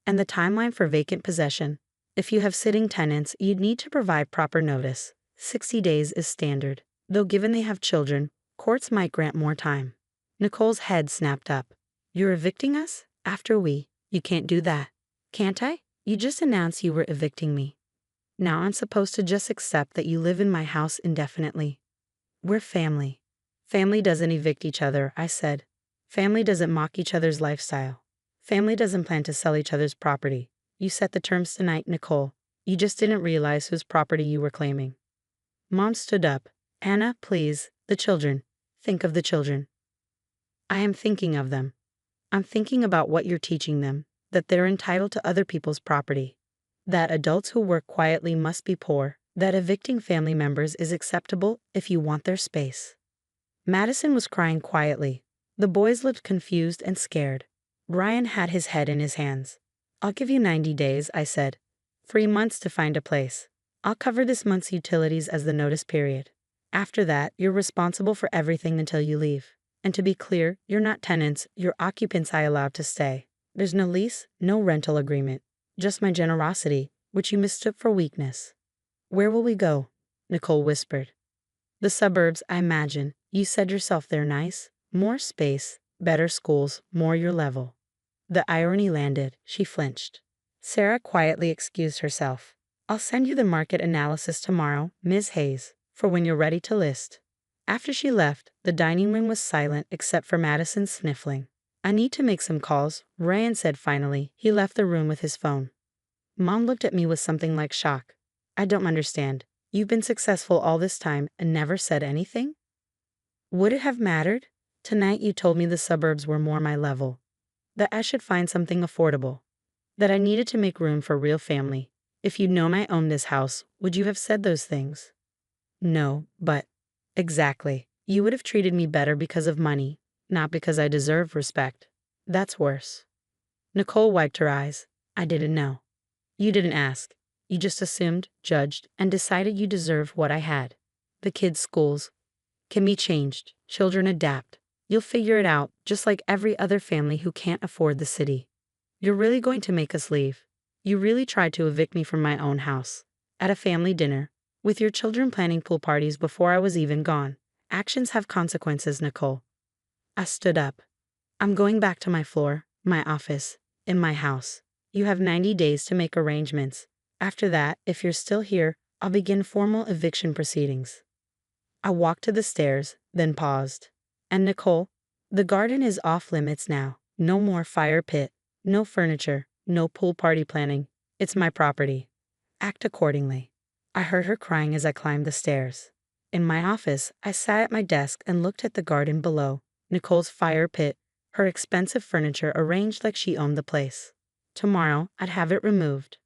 And the timeline for vacant possession. If you have sitting tenants, you'd need to provide proper notice. 60 days is standard. Though given they have children, courts might grant more time. Nicole's head snapped up. You're evicting us? After you can't do that. Can't I? You just announced you were evicting me. Now I'm supposed to just accept that you live in my house indefinitely. We're family. Family doesn't evict each other, I said. Family doesn't mock each other's lifestyle. Family doesn't plan to sell each other's property. You set the terms tonight, Nicole. You just didn't realize whose property you were claiming. Mom stood up. Anna, please, the children. Think of the children. I am thinking of them. I'm thinking about what you're teaching them, that they're entitled to other people's property. That adults who work quietly must be poor, that evicting family members is acceptable if you want their space. Madison was crying quietly. The boys looked confused and scared. Ryan had his head in his hands. I'll give you 90 days, I said. 3 months to find a place. I'll cover this month's utilities as the notice period. After that, you're responsible for everything until you leave. And to be clear, you're not tenants, you're occupants I allowed to stay. There's no lease, no rental agreement. Just my generosity, which you mistook for weakness. Where will we go? Nicole whispered. The suburbs, I imagine. You said yourself they're nice. More space, better schools, more your level. The irony landed. She flinched. Sarah quietly excused herself. I'll send you the market analysis tomorrow, Ms. Hayes, for when you're ready to list. After she left, the dining room was silent except for Madison sniffling. I need to make some calls, Ryan said finally. He left the room with his phone. Mom looked at me with something like shock. I don't understand. You've been successful all this time and never said anything? Would it have mattered? Tonight you told me the suburbs were more my level. That I should find something affordable. That I needed to make room for real family. If you'd known I owned this house, would you have said those things? No, but... Exactly. You would have treated me better because of money, not because I deserve respect. That's worse. Nicole wiped her eyes. I didn't know. You didn't ask. You just assumed, judged, and decided you deserved what I had. The kids' schools can be changed. Children adapt. You'll figure it out, just like every other family who can't afford the city. You're really going to make us leave. You really tried to evict me from my own house. At a family dinner, with your children planning pool parties before I was even gone. Actions have consequences, Nicole. I stood up. I'm going back to my floor, my office, in my house. You have 90 days to make arrangements. After that, if you're still here, I'll begin formal eviction proceedings. I walked to the stairs, then paused. And Nicole, the garden is off limits now. No more fire pit, no furniture, no pool party planning. It's my property. Act accordingly. I heard her crying as I climbed the stairs. In my office, I sat at my desk and looked at the garden below, Nicole's fire pit, her expensive furniture arranged like she owned the place. Tomorrow, I'd have it removed.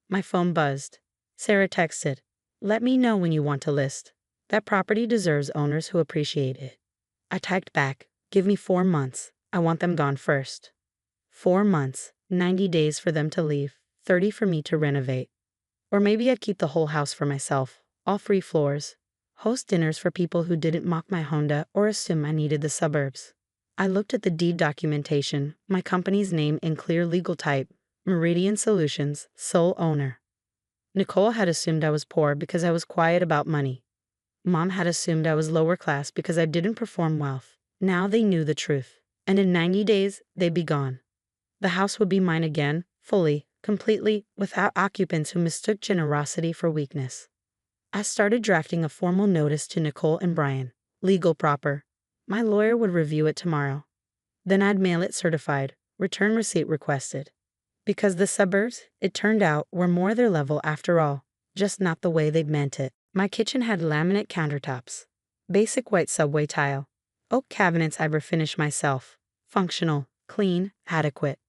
My phone buzzed. Sarah texted, "Let me know when you want to list. That property deserves owners who appreciate it." I typed back, "Give me 4 months. I want them gone first." 4 months, 90 days for them to leave, 30 for me to renovate. Or maybe I'd keep the whole house for myself, all 3 floors. Host dinners for people who didn't mock my Honda or assume I needed the suburbs. I looked at the deed documentation, my company's name in clear legal type, Meridian Solutions, sole owner. Nicole had assumed I was poor because I was quiet about money. Mom had assumed I was lower class because I didn't perform wealth. Now they knew the truth. And in 90 days, they'd be gone. The house would be mine again, fully, completely, without occupants who mistook generosity for weakness. I started drafting a formal notice to Nicole and Brian. Legal proper. My lawyer would review it tomorrow. Then I'd mail it certified, return receipt requested. Because the suburbs, it turned out, were more their level after all, just not the way they'd meant it. My kitchen had laminate countertops, basic white subway tile, oak cabinets I'd refinished myself, functional, clean, adequate.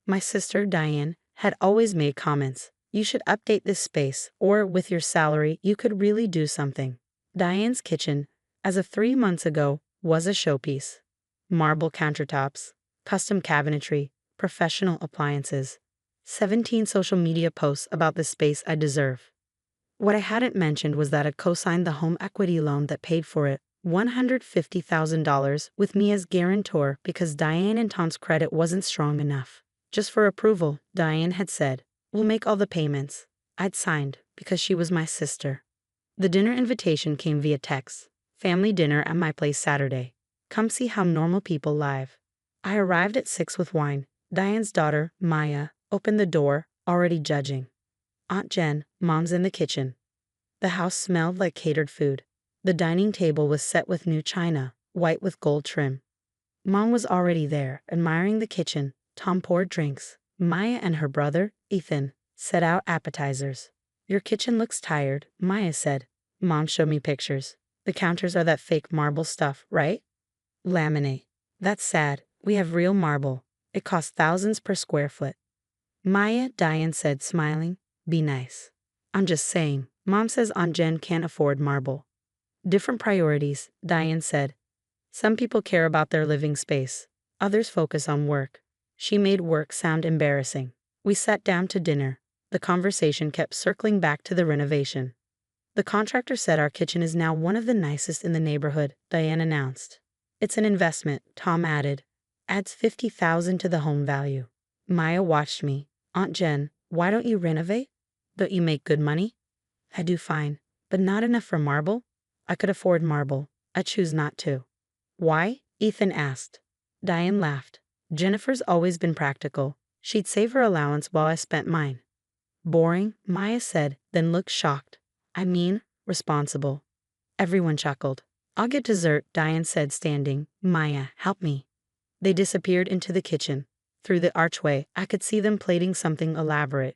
My sister, Diane, had always made comments. You should update this space, or with your salary, you could really do something. Diane's kitchen, as of 3 months ago, was a showpiece. Marble countertops, custom cabinetry, professional appliances. 17 social media posts about the space I deserve. What I hadn't mentioned was that I'd co-signed the home equity loan that paid for it, $150,000, with me as guarantor because Diane and Tom's credit wasn't strong enough. Just for approval, Diane had said, "We'll make all the payments." I'd signed because she was my sister. The dinner invitation came via text. Family dinner at my place Saturday. Come see how normal people live. I arrived at 6 with wine. Diane's daughter, Maya, opened the door, already judging. Aunt Jen, Mom's in the kitchen. The house smelled like catered food. The dining table was set with new china, white with gold trim. Mom was already there, admiring the kitchen. Tom poured drinks. Maya and her brother, Ethan, set out appetizers. "Your kitchen looks tired," Maya said. Mom showed me pictures. "The counters are that fake marble stuff, right?" "Laminate. That's sad. We have real marble. It costs thousands per square foot." "Maya," Diane said, smiling, "be nice." "I'm just saying. Mom says Aunt Jen can't afford marble." "Different priorities," Diane said. "Some people care about their living space. Others focus on work." She made work sound embarrassing. We sat down to dinner. The conversation kept circling back to the renovation. "The contractor said our kitchen is now one of the nicest in the neighborhood," Diane announced. It's an investment, Tom added. Adds 50,000 to the home value. Maya watched me. Aunt Jen, why don't you renovate? Don't you make good money? I do fine, but not enough for marble? I could afford marble. I choose not to. Why? Ethan asked. Diane laughed. Jennifer's always been practical. She'd save her allowance while I spent mine. Boring, Maya said, then looked shocked. I mean, responsible. Everyone chuckled. I'll get dessert, Diane said, standing. Maya, help me. They disappeared into the kitchen. Through the archway, I could see them plating something elaborate.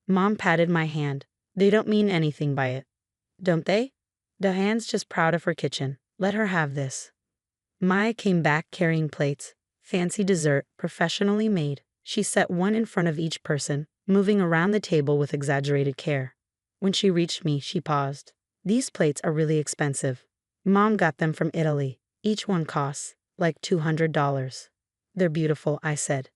Mom patted my hand. They don't mean anything by it. Don't they? Diane's just proud of her kitchen. Let her have this. Maya came back carrying plates. Fancy dessert, professionally made. She set one in front of each person, moving around the table with exaggerated care. When she reached me, she paused. These plates are really expensive. Mom got them from Italy. Each one costs, like $200. They're beautiful, I said.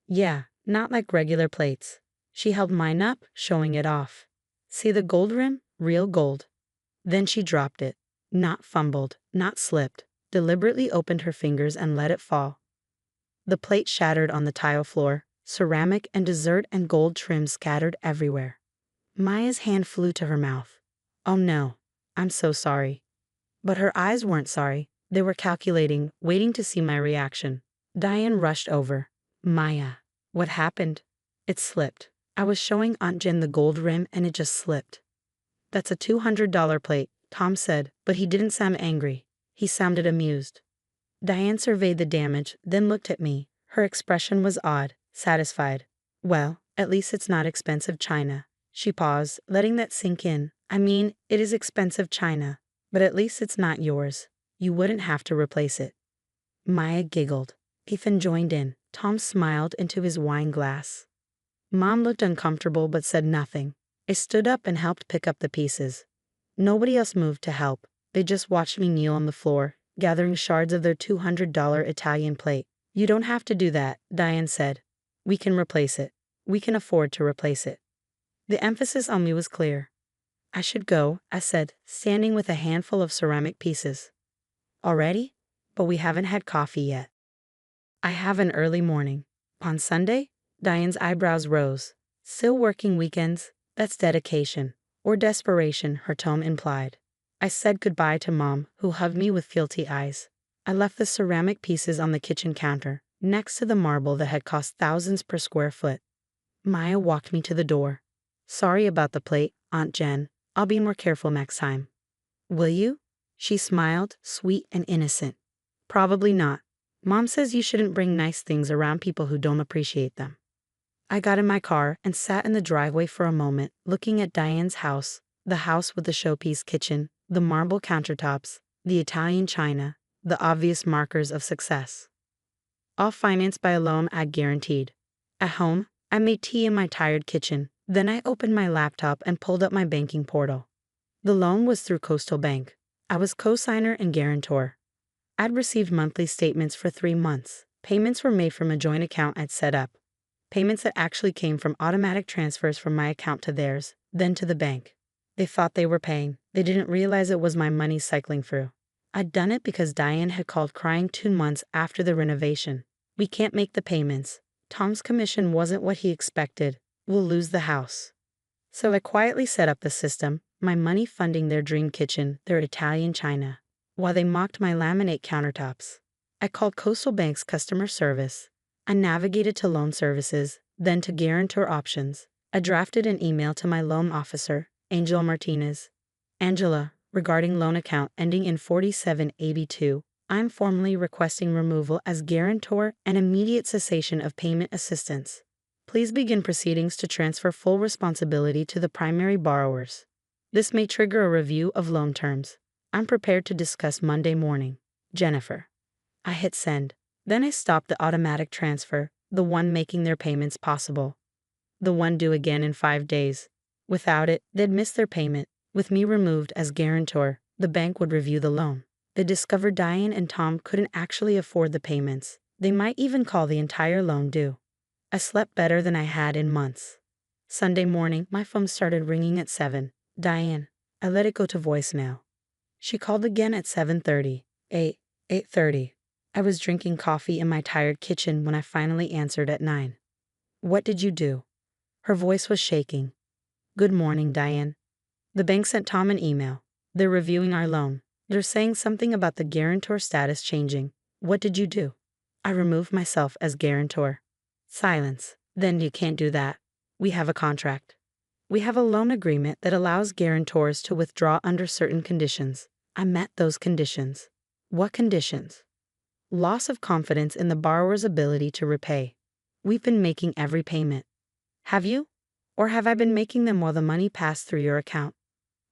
Yeah, not like regular plates. She held mine up, showing it off. See the gold rim? Real gold. Then she dropped it. Not fumbled, not slipped. Deliberately opened her fingers and let it fall. The plate shattered on the tile floor, ceramic and dessert and gold trim scattered everywhere. Maya's hand flew to her mouth. Oh no, I'm so sorry. But her eyes weren't sorry. They were calculating, waiting to see my reaction. Diane rushed over. Maya, what happened? It slipped. I was showing Aunt Jen the gold rim and it just slipped. That's a $200 plate, Tom said, but he didn't sound angry. He sounded amused. Diane surveyed the damage, then looked at me. Her expression was odd, satisfied. Well, at least it's not expensive china. She paused, letting that sink in. I mean, it is expensive china, but at least it's not yours. You wouldn't have to replace it. Maya giggled. Ethan joined in. Tom smiled into his wine glass. Mom looked uncomfortable but said nothing. I stood up and helped pick up the pieces. Nobody else moved to help. They just watched me kneel on the floor, gathering shards of their $200 Italian plate. You don't have to do that, Diane said. We can replace it. We can afford to replace it. The emphasis on me was clear. I should go, I said, standing with a handful of ceramic pieces. Already? But we haven't had coffee yet. I have an early morning. On Sunday? Diane's eyebrows rose. Still working weekends? That's dedication. Or desperation, her tone implied. I said goodbye to Mom, who hugged me with guilty eyes. I left the ceramic pieces on the kitchen counter, next to the marble that had cost thousands per square foot. Maya walked me to the door. Sorry about the plate, Aunt Jen. I'll be more careful next time. Will you? She smiled, sweet and innocent. Probably not. Mom says you shouldn't bring nice things around people who don't appreciate them. I got in my car and sat in the driveway for a moment, looking at Diane's house, the house with the showpiece kitchen, the marble countertops, the Italian china, the obvious markers of success. All financed by a loan I guaranteed. At home, I made tea in my tired kitchen. Then I opened my laptop and pulled up my banking portal. The loan was through Coastal Bank. I was co-signer and guarantor. I'd received monthly statements for 3 months. Payments were made from a joint account I'd set up. Payments that actually came from automatic transfers from my account to theirs, then to the bank. They thought they were paying. They didn't realize it was my money cycling through. I'd done it because Diane had called crying 2 months after the renovation. We can't make the payments. Tom's commission wasn't what he expected. We'll lose the house. So I quietly set up the system, my money funding their dream kitchen, their Italian china, while they mocked my laminate countertops. I called Coastal Bank's customer service. I navigated to loan services, then to guarantor options. I drafted an email to my loan officer, Angela Martinez. Angela, regarding loan account ending in 4782, I'm formally requesting removal as guarantor and immediate cessation of payment assistance. Please begin proceedings to transfer full responsibility to the primary borrowers. This may trigger a review of loan terms. I'm prepared to discuss Monday morning. Jennifer. I hit send. Then I stopped the automatic transfer, the one making their payments possible. The one due again in 5 days. Without it, they'd miss their payment. With me removed as guarantor, the bank would review the loan. They discovered Diane and Tom couldn't actually afford the payments. They might even call the entire loan due. I slept better than I had in months. Sunday morning, my phone started ringing at 7. Diane. I let it go to voicemail. She called again at 7:30, 8:30. I was drinking coffee in my tired kitchen when I finally answered at 9. What did you do? Her voice was shaking. Good morning, Diane. The bank sent Tom an email. They're reviewing our loan. They're saying something about the guarantor status changing. What did you do? I removed myself as guarantor. Silence. Then you can't do that. We have a contract. We have a loan agreement that allows guarantors to withdraw under certain conditions. I met those conditions. What conditions? Loss of confidence in the borrower's ability to repay. We've been making every payment. Have you? Or have I been making them while the money passed through your account?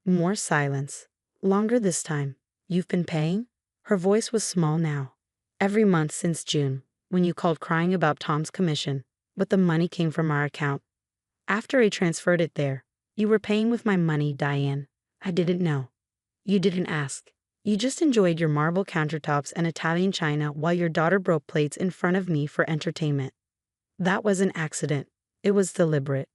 More silence. Longer this time. You've been paying? Her voice was small now. Every month since June, when you called crying about Tom's commission, but the money came from our account. After I transferred it there, you were paying with my money, Diane. I didn't know. You didn't ask. You just enjoyed your marble countertops and Italian china while your daughter broke plates in front of me for entertainment. That was an accident. It was deliberate.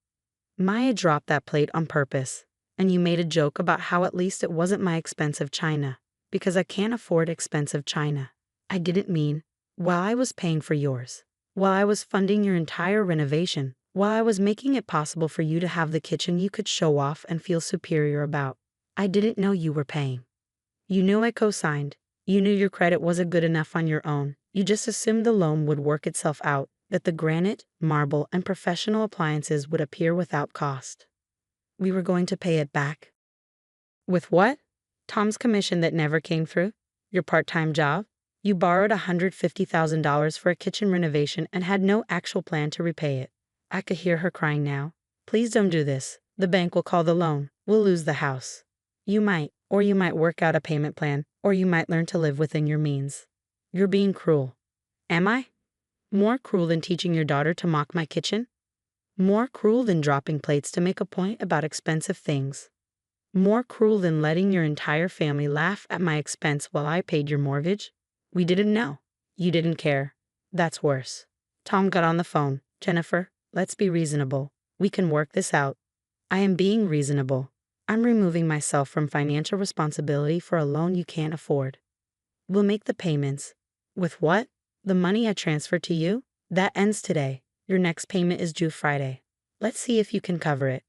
Maya dropped that plate on purpose, and you made a joke about how at least it wasn't my expensive china, because I can't afford expensive china. I didn't mean, while I was paying for yours, while I was funding your entire renovation, while I was making it possible for you to have the kitchen you could show off and feel superior about. I didn't know you were paying. You knew I co-signed. You knew your credit wasn't good enough on your own. You just assumed the loan would work itself out, that the granite, marble, and professional appliances would appear without cost. We were going to pay it back. With what? Tom's commission that never came through? Your part-time job? You borrowed $150,000 for a kitchen renovation and had no actual plan to repay it. I could hear her crying now. Please don't do this. The bank will call the loan. We'll lose the house. You might, or you might work out a payment plan, or you might learn to live within your means. You're being cruel. Am I? More cruel than teaching your daughter to mock my kitchen? More cruel than dropping plates to make a point about expensive things? More cruel than letting your entire family laugh at my expense while I paid your mortgage? We didn't know. You didn't care. That's worse. Tom got on the phone. Jennifer, let's be reasonable. We can work this out. I am being reasonable. I'm removing myself from financial responsibility for a loan you can't afford. We'll make the payments. With what? The money I transferred to you? That ends today. Your next payment is due Friday. Let's see if you can cover it.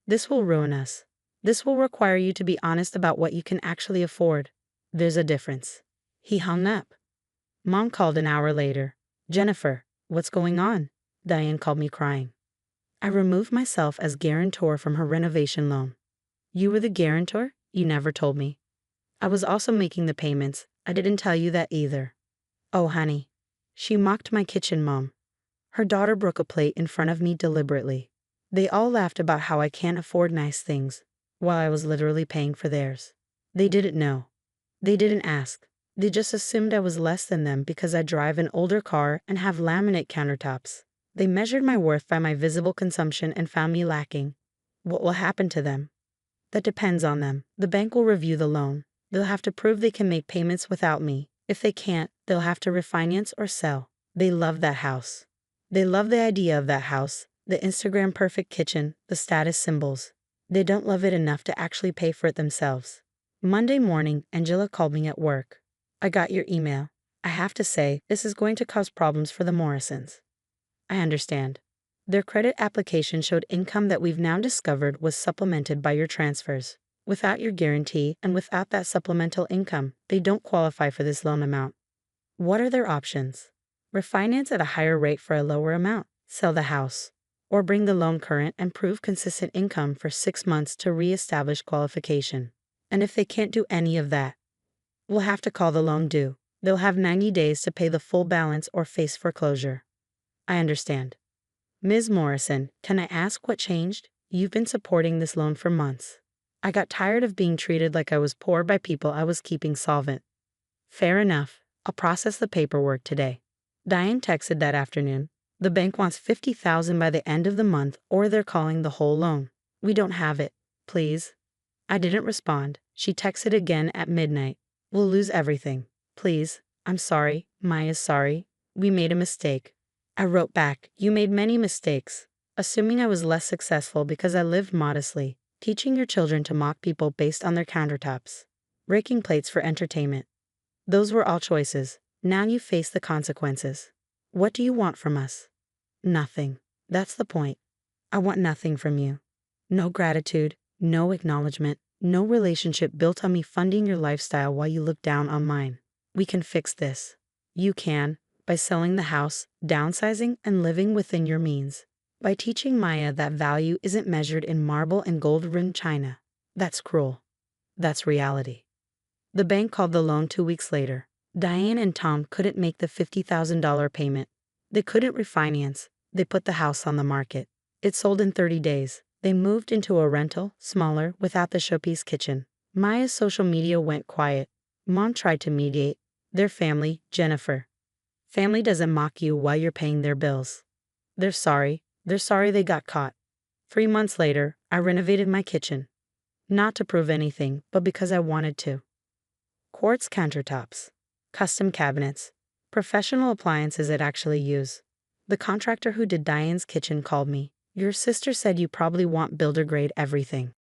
This will ruin us. This will require you to be honest about what you can actually afford. There's a difference. He hung up. Mom called an hour later. Jennifer, what's going on? Diane called me crying. I removed myself as guarantor from her renovation loan. You were the guarantor? You never told me. I was also making the payments. I didn't tell you that either. Oh, honey. She mocked my kitchen, Mom. Her daughter broke a plate in front of me deliberately. They all laughed about how I can't afford nice things, while I was literally paying for theirs. They didn't know. They didn't ask. They just assumed I was less than them because I drive an older car and have laminate countertops. They measured my worth by my visible consumption and found me lacking. What will happen to them? That depends on them. The bank will review the loan. They'll have to prove they can make payments without me. If they can't, they'll have to refinance or sell. They love that house. They love the idea of that house, the Instagram perfect kitchen, the status symbols. They don't love it enough to actually pay for it themselves. Monday morning, Angela called me at work. I got your email. I have to say, this is going to cause problems for the Morrisons. I understand. Their credit application showed income that we've now discovered was supplemented by your transfers. Without your guarantee and without that supplemental income, they don't qualify for this loan amount. What are their options? Refinance at a higher rate for a lower amount, sell the house, or bring the loan current and prove consistent income for 6 months to re-establish qualification. And if they can't do any of that, we'll have to call the loan due. They'll have 90 days to pay the full balance or face foreclosure. I understand. Ms. Morrison, can I ask what changed? You've been supporting this loan for months. I got tired of being treated like I was poor by people I was keeping solvent. Fair enough. I'll process the paperwork today. Diane texted that afternoon. The bank wants $50,000 by the end of the month or they're calling the whole loan. We don't have it. Please. I didn't respond. She texted again at midnight. We'll lose everything. Please. I'm sorry. Maya's sorry. We made a mistake. I wrote back, you made many mistakes, assuming I was less successful because I lived modestly, teaching your children to mock people based on their countertops, breaking plates for entertainment. Those were all choices. Now you face the consequences. What do you want from us? Nothing. That's the point. I want nothing from you. No gratitude, no acknowledgement, no relationship built on me funding your lifestyle while you look down on mine. We can fix this. You can, by selling the house, downsizing, and living within your means. By teaching Maya that value isn't measured in marble and gold-rimmed china. That's cruel. That's reality. The bank called the loan 2 weeks later. Diane and Tom couldn't make the $50,000 payment. They couldn't refinance. They put the house on the market. It sold in 30 days. They moved into a rental, smaller, without the showpiece kitchen. Maya's social media went quiet. Mom tried to mediate. Their family, Jennifer. Family doesn't mock you while you're paying their bills. They're sorry. They're sorry they got caught. 3 months later, I renovated my kitchen. Not to prove anything, but because I wanted to. Quartz countertops. Custom cabinets. Professional appliances I'd actually use. The contractor who did Diane's kitchen called me. Your sister said you probably want builder-grade everything.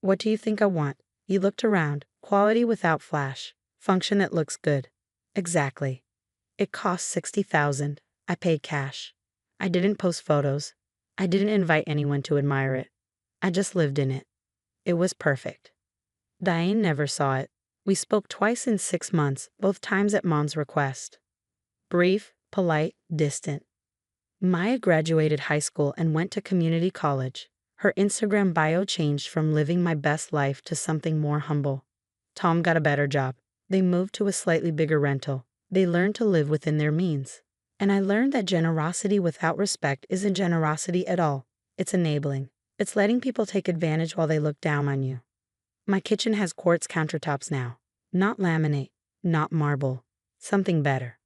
What do you think I want? He looked around. Quality without flash. Function that looks good. Exactly. It cost $60,000. I paid cash. I didn't post photos. I didn't invite anyone to admire it. I just lived in it. It was perfect. Diane never saw it. We spoke twice in 6 months, both times at Mom's request. Brief, polite, distant. Maya graduated high school and went to community college. Her Instagram bio changed from living my best life to something more humble. Tom got a better job. They moved to a slightly bigger rental. They learned to live within their means. And I learned that generosity without respect isn't generosity at all. It's enabling. It's letting people take advantage while they look down on you. My kitchen has quartz countertops now. Not laminate, not marble. Something better.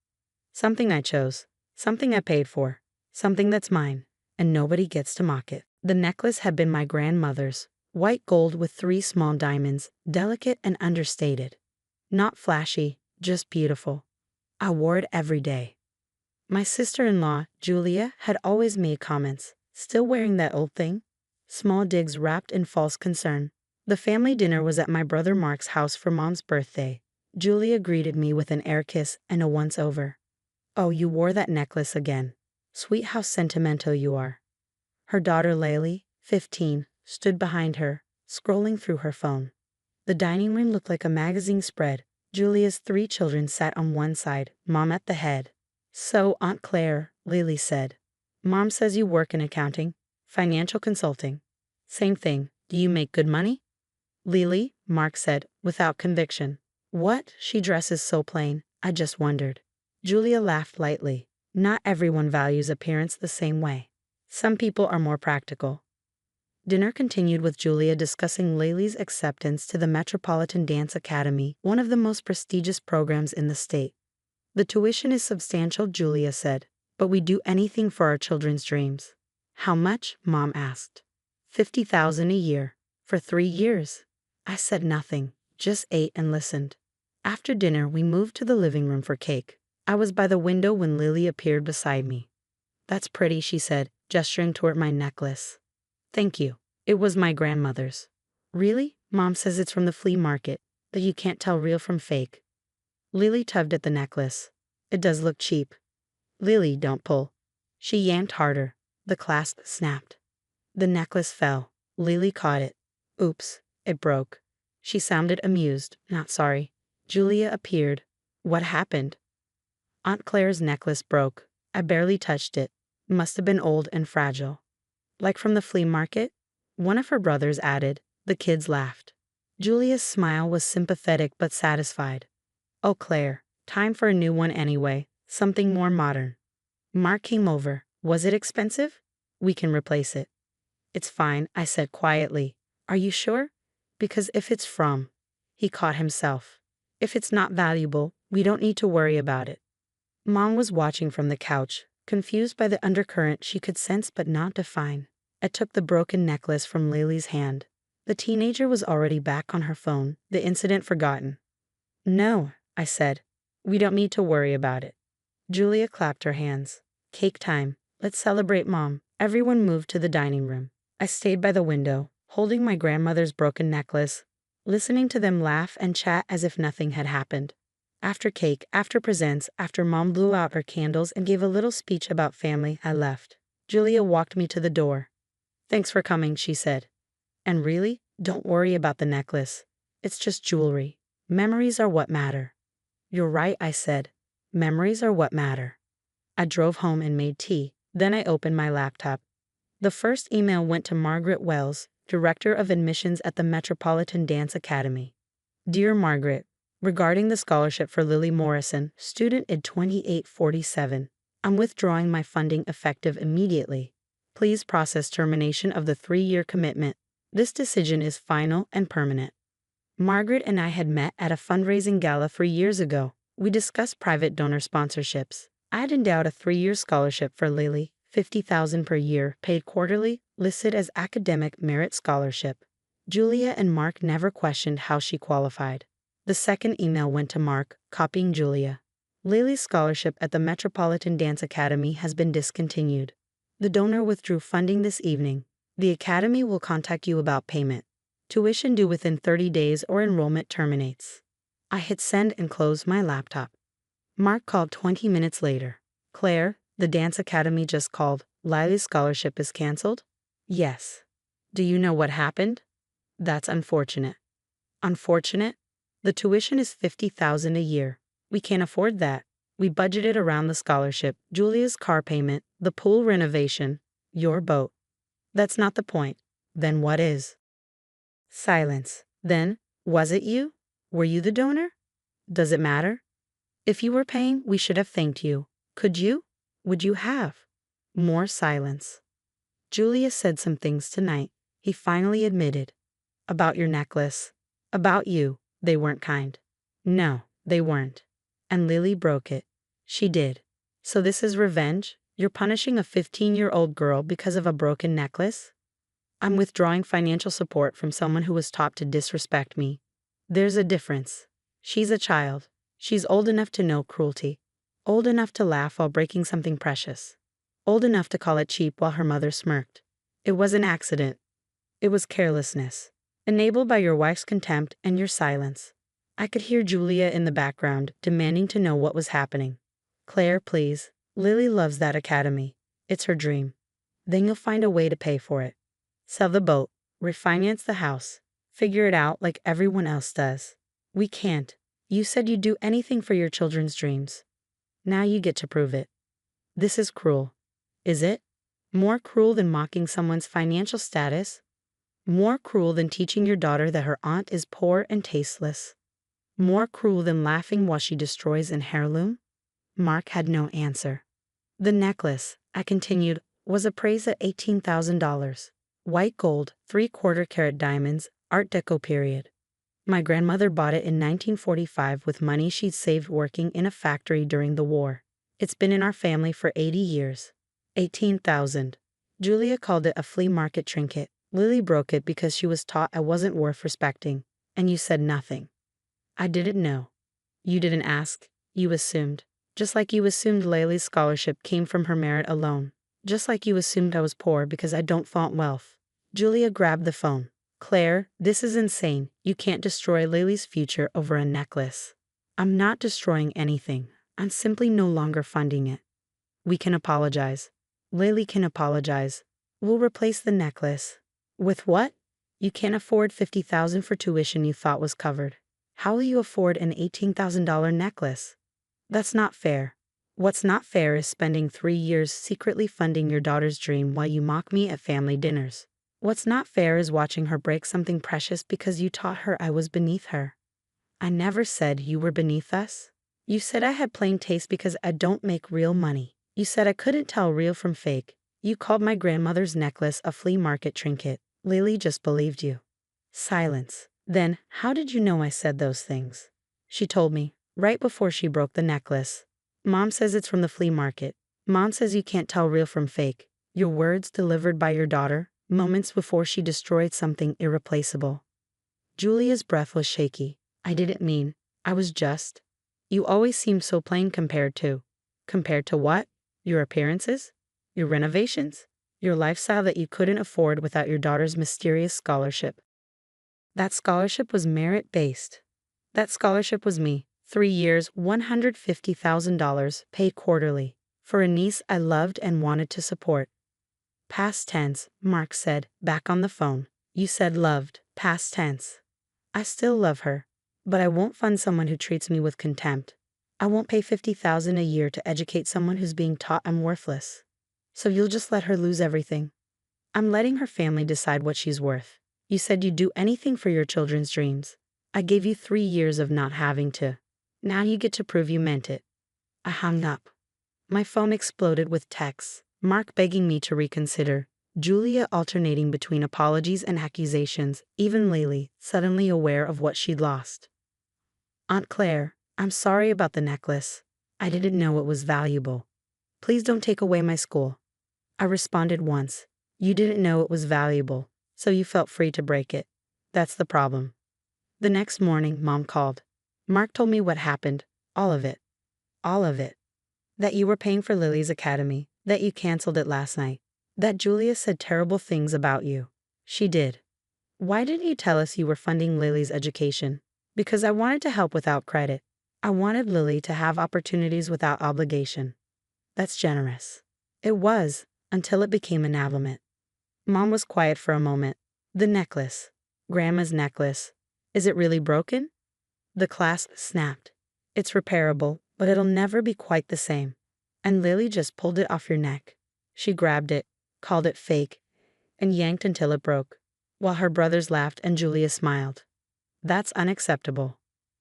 Something I chose. Something I paid for. Something that's mine. And nobody gets to mock it. The necklace had been my grandmother's. White gold with 3 small diamonds, delicate and understated. Not flashy, just beautiful. I wore it every day. My sister-in-law, Julia, had always made comments. Still wearing that old thing? Small digs wrapped in false concern. The family dinner was at my brother Mark's house for Mom's birthday. Julia greeted me with an air kiss and a once-over. Oh, you wore that necklace again. Sweet how sentimental you are. Her daughter Laylee, 15, stood behind her, scrolling through her phone. The dining room looked like a magazine spread. Julia's 3 children sat on one side, Mom at the head. So, Aunt Claire, Lily said. Mom says you work in accounting, financial consulting. Same thing. Do you make good money? Lily, Mark said, without conviction. What? She dresses so plain. I just wondered. Julia laughed lightly. Not everyone values appearance the same way. Some people are more practical. Dinner continued with Julia discussing Laylee's acceptance to the Metropolitan Dance Academy, one of the most prestigious programs in the state. The tuition is substantial, Julia said, but we do anything for our children's dreams. How much? Mom asked. $50,000 a year. For 3 years. I said nothing, just ate and listened. After dinner, we moved to the living room for cake. I was by the window when Lily appeared beside me. That's pretty, she said, gesturing toward my necklace. Thank you. It was my grandmother's. Really? Mom says it's from the flea market, that you can't tell real from fake. Lily tugged at the necklace. It does look cheap. Lily, don't pull. She yanked harder. The clasp snapped. The necklace fell. Lily caught it. Oops, it broke. She sounded amused, not sorry. Julia appeared. What happened? Aunt Claire's necklace broke. I barely touched it. Must have been old and fragile. Like from the flea market? One of her brothers added. The kids laughed. Julia's smile was sympathetic but satisfied. Oh, Claire, time for a new one anyway, something more modern. Mark came over. Was it expensive? We can replace it. It's fine, I said quietly. Are you sure? Because if it's from, he caught himself. If it's not valuable, we don't need to worry about it. Mom was watching from the couch, confused by the undercurrent she could sense but not define. I took the broken necklace from Lily's hand. The teenager was already back on her phone, the incident forgotten. No, I said. We don't need to worry about it. Julia clapped her hands. Cake time. Let's celebrate Mom. Everyone moved to the dining room. I stayed by the window, holding my grandmother's broken necklace, listening to them laugh and chat as if nothing had happened. After cake, after presents, after Mom blew out her candles and gave a little speech about family, I left. Julia walked me to the door. "Thanks for coming," she said. "And really, don't worry about the necklace. It's just jewelry. Memories are what matter." "You're right," I said. "Memories are what matter." I drove home and made tea. Then I opened my laptop. The first email went to Margaret Wells, Director of Admissions at the Metropolitan Dance Academy. "Dear Margaret, regarding the scholarship for Lily Morrison, student ID 2847, I'm withdrawing my funding effective immediately. Please process termination of the 3-year commitment. This decision is final and permanent." Margaret and I had met at a fundraising gala 3 years ago. We discussed private donor sponsorships. I had endowed a 3-year scholarship for Lily, $50,000 per year, paid quarterly, listed as academic merit scholarship. Julia and Mark never questioned how she qualified. The second email went to Mark, copying Julia. "Lily's scholarship at the Metropolitan Dance Academy has been discontinued. The donor withdrew funding this evening. The Academy will contact you about payment. Tuition due within 30 days or enrollment terminates." I hit send and closed my laptop. Mark called 20 minutes later. "Claire, the Dance Academy just called. Lily's scholarship is canceled?" "Yes." "Do you know what happened?" "That's unfortunate." "Unfortunate? The tuition is $50,000 a year. We can't afford that. We budgeted around the scholarship, Julia's car payment, the pool renovation, your boat." "That's not the point." "Then what is?" Silence. "Then, was it you? Were you the donor? Does it matter? If you were paying, we should have thanked you. Could you? Would you have?" More silence. "Julia said some things tonight," he finally admitted. "About your necklace. About you. They weren't kind." "No, they weren't. And Lily broke it." "She did. So this is revenge? You're punishing a 15-year-old girl because of a broken necklace?" "I'm withdrawing financial support from someone who was taught to disrespect me. There's a difference. She's a child. She's old enough to know cruelty. Old enough to laugh while breaking something precious. Old enough to call it cheap while her mother smirked. It was an accident. It was carelessness, enabled by your wife's contempt and your silence." I could hear Julia in the background, demanding to know what was happening. "Claire, please. Lily loves that academy. It's her dream. Then you'll find a way to pay for it. Sell the boat, refinance the house, figure it out like everyone else does." "We can't. You said you'd do anything for your children's dreams. Now you get to prove it." "This is cruel." "Is it? More cruel than mocking someone's financial status? More cruel than teaching your daughter that her aunt is poor and tasteless? More cruel than laughing while she destroys an heirloom?" Mark had no answer. "The necklace," I continued, "was appraised at $18,000. White gold, 3/4-carat diamonds, Art Deco period. My grandmother bought it in 1945 with money she'd saved working in a factory during the war. It's been in our family for 80 years. 18,000. Julia called it a flea market trinket. Lily broke it because she was taught I wasn't worth respecting. And you said nothing." "I didn't know." "You didn't ask. You assumed. Just like you assumed Lily's scholarship came from her merit alone. Just like you assumed I was poor because I don't flaunt wealth." Julia grabbed the phone. "Claire, this is insane. You can't destroy Lily's future over a necklace." "I'm not destroying anything. I'm simply no longer funding it. We can apologize. Lily can apologize. We'll replace the necklace." "With what?" "You can't afford $50,000 for tuition you thought was covered. How will you afford an $18,000 necklace? That's not fair. What's not fair is spending 3 years secretly funding your daughter's dream while you mock me at family dinners. What's not fair is watching her break something precious because you taught her I was beneath her." "I never said you were beneath us. You said I had plain taste because I don't make real money. You said I couldn't tell real from fake. You called my grandmother's necklace a flea market trinket. Lily just believed you." Silence. "Then, how did you know I said those things?" "She told me, right before she broke the necklace. Mom says it's from the flea market. Mom says you can't tell real from fake. Your words delivered by your daughter, moments before she destroyed something irreplaceable." Julia's breath was shaky. "I didn't mean. I was just. You always seemed so plain compared to." "Compared to what? Your appearances? Your renovations? Your lifestyle that you couldn't afford without your daughter's mysterious scholarship?" "That scholarship was merit-based. That scholarship was me, 3 years, $150,000, paid quarterly, for a niece I loved and wanted to support. Past tense, Mark said, back on the phone. You said loved, past tense. I still love her, but I won't fund someone who treats me with contempt. I won't pay $50,000 a year to educate someone who's being taught I'm worthless. So you'll just let her lose everything? I'm letting her family decide what she's worth. You said you'd do anything for your children's dreams. I gave you 3 years of not having to. Now you get to prove you meant it. I hung up. My phone exploded with texts, Mark begging me to reconsider, Julia alternating between apologies and accusations, even Laylee, suddenly aware of what she'd lost. Aunt Claire, I'm sorry about the necklace. I didn't know it was valuable. Please don't take away my school. I responded once. You didn't know it was valuable, so you felt free to break it. That's the problem. The next morning, Mom called. Mark told me what happened, all of it. All of it. That you were paying for Lily's academy, that you canceled it last night, that Julia said terrible things about you. She did. Why didn't you tell us you were funding Lily's education? Because I wanted to help without credit. I wanted Lily to have opportunities without obligation. That's generous. It was, until it became an avomit. Mom was quiet for a moment. The necklace. Grandma's necklace. Is it really broken? The clasp snapped. It's repairable, but it'll never be quite the same. And Lily just pulled it off your neck. She grabbed it, called it fake, and yanked until it broke, while her brothers laughed and Julia smiled. That's unacceptable.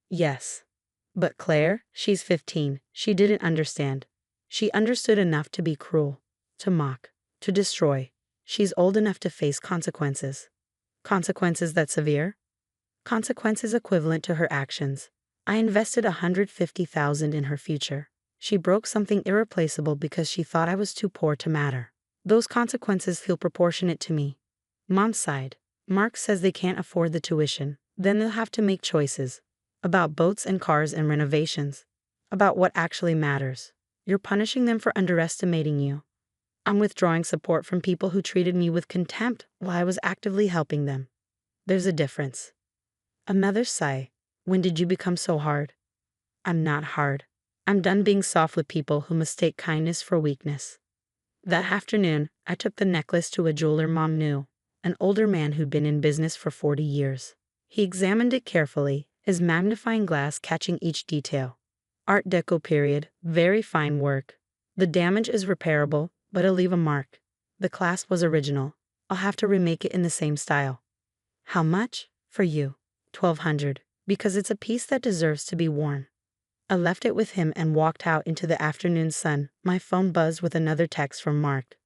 Yes. But Claire, she's 15, she didn't understand. She understood enough to be cruel, to mock, to destroy. She's old enough to face consequences. Consequences that severe? Consequences equivalent to her actions. I invested $150,000 in her future. She broke something irreplaceable because she thought I was too poor to matter. Those consequences feel proportionate to me. Mom sighed. Mark says they can't afford the tuition. Then they'll have to make choices. About boats and cars and renovations. About what actually matters. You're punishing them for underestimating you. I'm withdrawing support from people who treated me with contempt while I was actively helping them. There's a difference. A mother's sigh. When did you become so hard? I'm not hard. I'm done being soft with people who mistake kindness for weakness. That afternoon, I took the necklace to a jeweler Mom knew, an older man who'd been in business for 40 years. He examined it carefully, his magnifying glass catching each detail. Art Deco period, very fine work. The damage is repairable, but it'll leave a mark. The clasp was original. I'll have to remake it in the same style. How much? For you. $1,200. Because it's a piece that deserves to be worn. I left it with him and walked out into the afternoon sun. My phone buzzed with another text from Mark.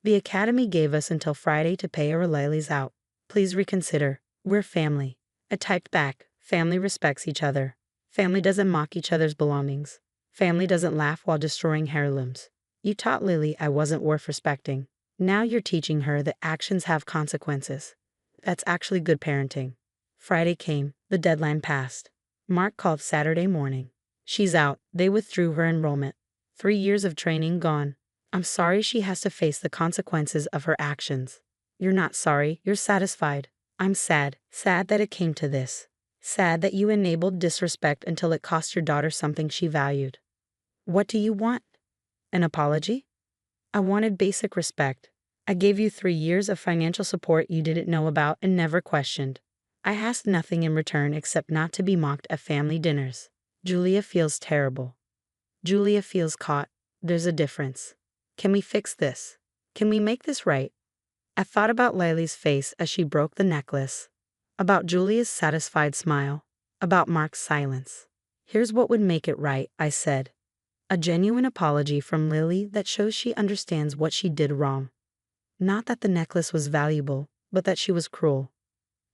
The academy gave us until Friday to pay our Lily's out. Please reconsider. We're family. I typed back. Family respects each other. Family doesn't mock each other's belongings. Family doesn't laugh while destroying heirlooms. You taught Lily I wasn't worth respecting. Now you're teaching her that actions have consequences. That's actually good parenting. Friday came. The deadline passed. Mark called Saturday morning. She's out. They withdrew her enrollment. 3 years of training gone. I'm sorry she has to face the consequences of her actions. You're not sorry. You're satisfied. I'm sad. Sad that it came to this. Sad that you enabled disrespect until it cost your daughter something she valued. What do you want? An apology? I wanted basic respect. I gave you 3 years of financial support you didn't know about and never questioned. I asked nothing in return except not to be mocked at family dinners. Julia feels terrible. Julia feels caught. There's a difference. Can we fix this? Can we make this right? I thought about Lily's face as she broke the necklace. About Julia's satisfied smile. About Mark's silence. Here's what would make it right, I said. A genuine apology from Lily that shows she understands what she did wrong. Not that the necklace was valuable, but that she was cruel.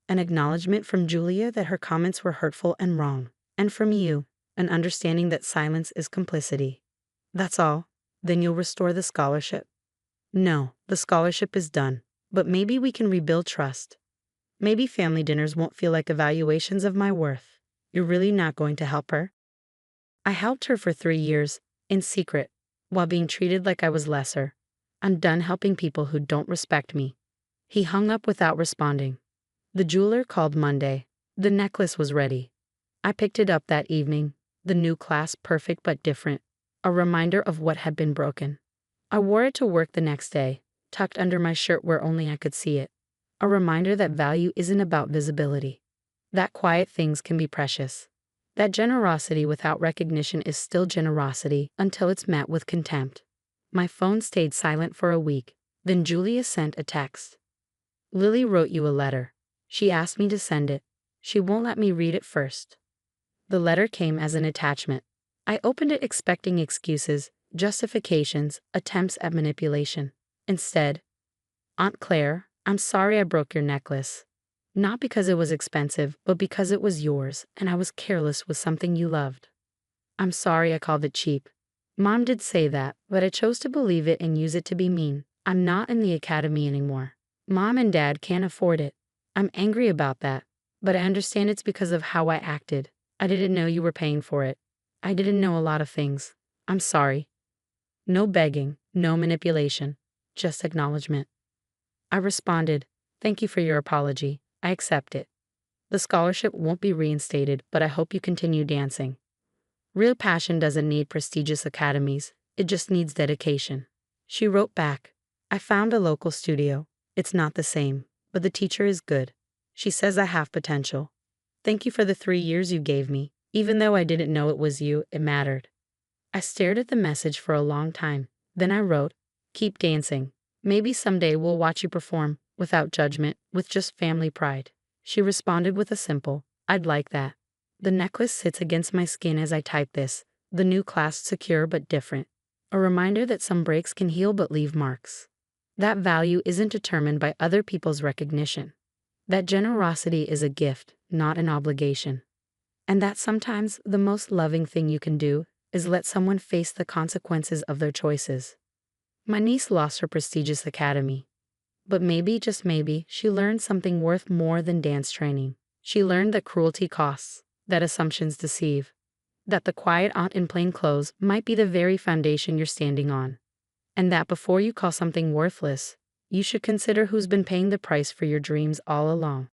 An acknowledgement from Julia that her comments were hurtful and wrong. And from you, an understanding that silence is complicity. That's all. Then you'll restore the scholarship. No, the scholarship is done. But maybe we can rebuild trust. Maybe family dinners won't feel like evaluations of my worth. You're really not going to help her? I helped her for 3 years, in secret, while being treated like I was lesser. I'm done helping people who don't respect me. He hung up without responding. The jeweler called Monday. The necklace was ready. I picked it up that evening. The new class, perfect but different. A reminder of what had been broken. I wore it to work the next day, tucked under my shirt where only I could see it. A reminder that value isn't about visibility. That quiet things can be precious. That generosity without recognition is still generosity until it's met with contempt. My phone stayed silent for a week. Then Julia sent a text. Lily wrote you a letter. She asked me to send it. She won't let me read it first. The letter came as an attachment. I opened it expecting excuses, justifications, attempts at manipulation. Instead, Aunt Claire, I'm sorry I broke your necklace. Not because it was expensive, but because it was yours, and I was careless with something you loved. I'm sorry I called it cheap. Mom did say that, but I chose to believe it and use it to be mean. I'm not in the academy anymore. Mom and Dad can't afford it. I'm angry about that, but I understand it's because of how I acted. I didn't know you were paying for it. I didn't know a lot of things. I'm sorry. No begging, no manipulation, just acknowledgement. I responded, thank you for your apology. I accept it. The scholarship won't be reinstated, but I hope you continue dancing. Real passion doesn't need prestigious academies, it just needs dedication. She wrote back, I found a local studio. It's not the same, but the teacher is good. She says I have potential. Thank you for the 3 years you gave me. Even though I didn't know it was you, it mattered. I stared at the message for a long time. Then I wrote, keep dancing. Maybe someday we'll watch you perform, without judgment, with just family pride. She responded with a simple, I'd like that. The necklace sits against my skin as I type this, the new clasp secure but different. A reminder that some breaks can heal but leave marks. That value isn't determined by other people's recognition. That generosity is a gift, not an obligation. And that sometimes the most loving thing you can do is let someone face the consequences of their choices. My niece lost her prestigious academy. But maybe, just maybe, she learned something worth more than dance training. She learned that cruelty costs, that assumptions deceive, that the quiet aunt in plain clothes might be the very foundation you're standing on. And that before you call something worthless, you should consider who's been paying the price for your dreams all along.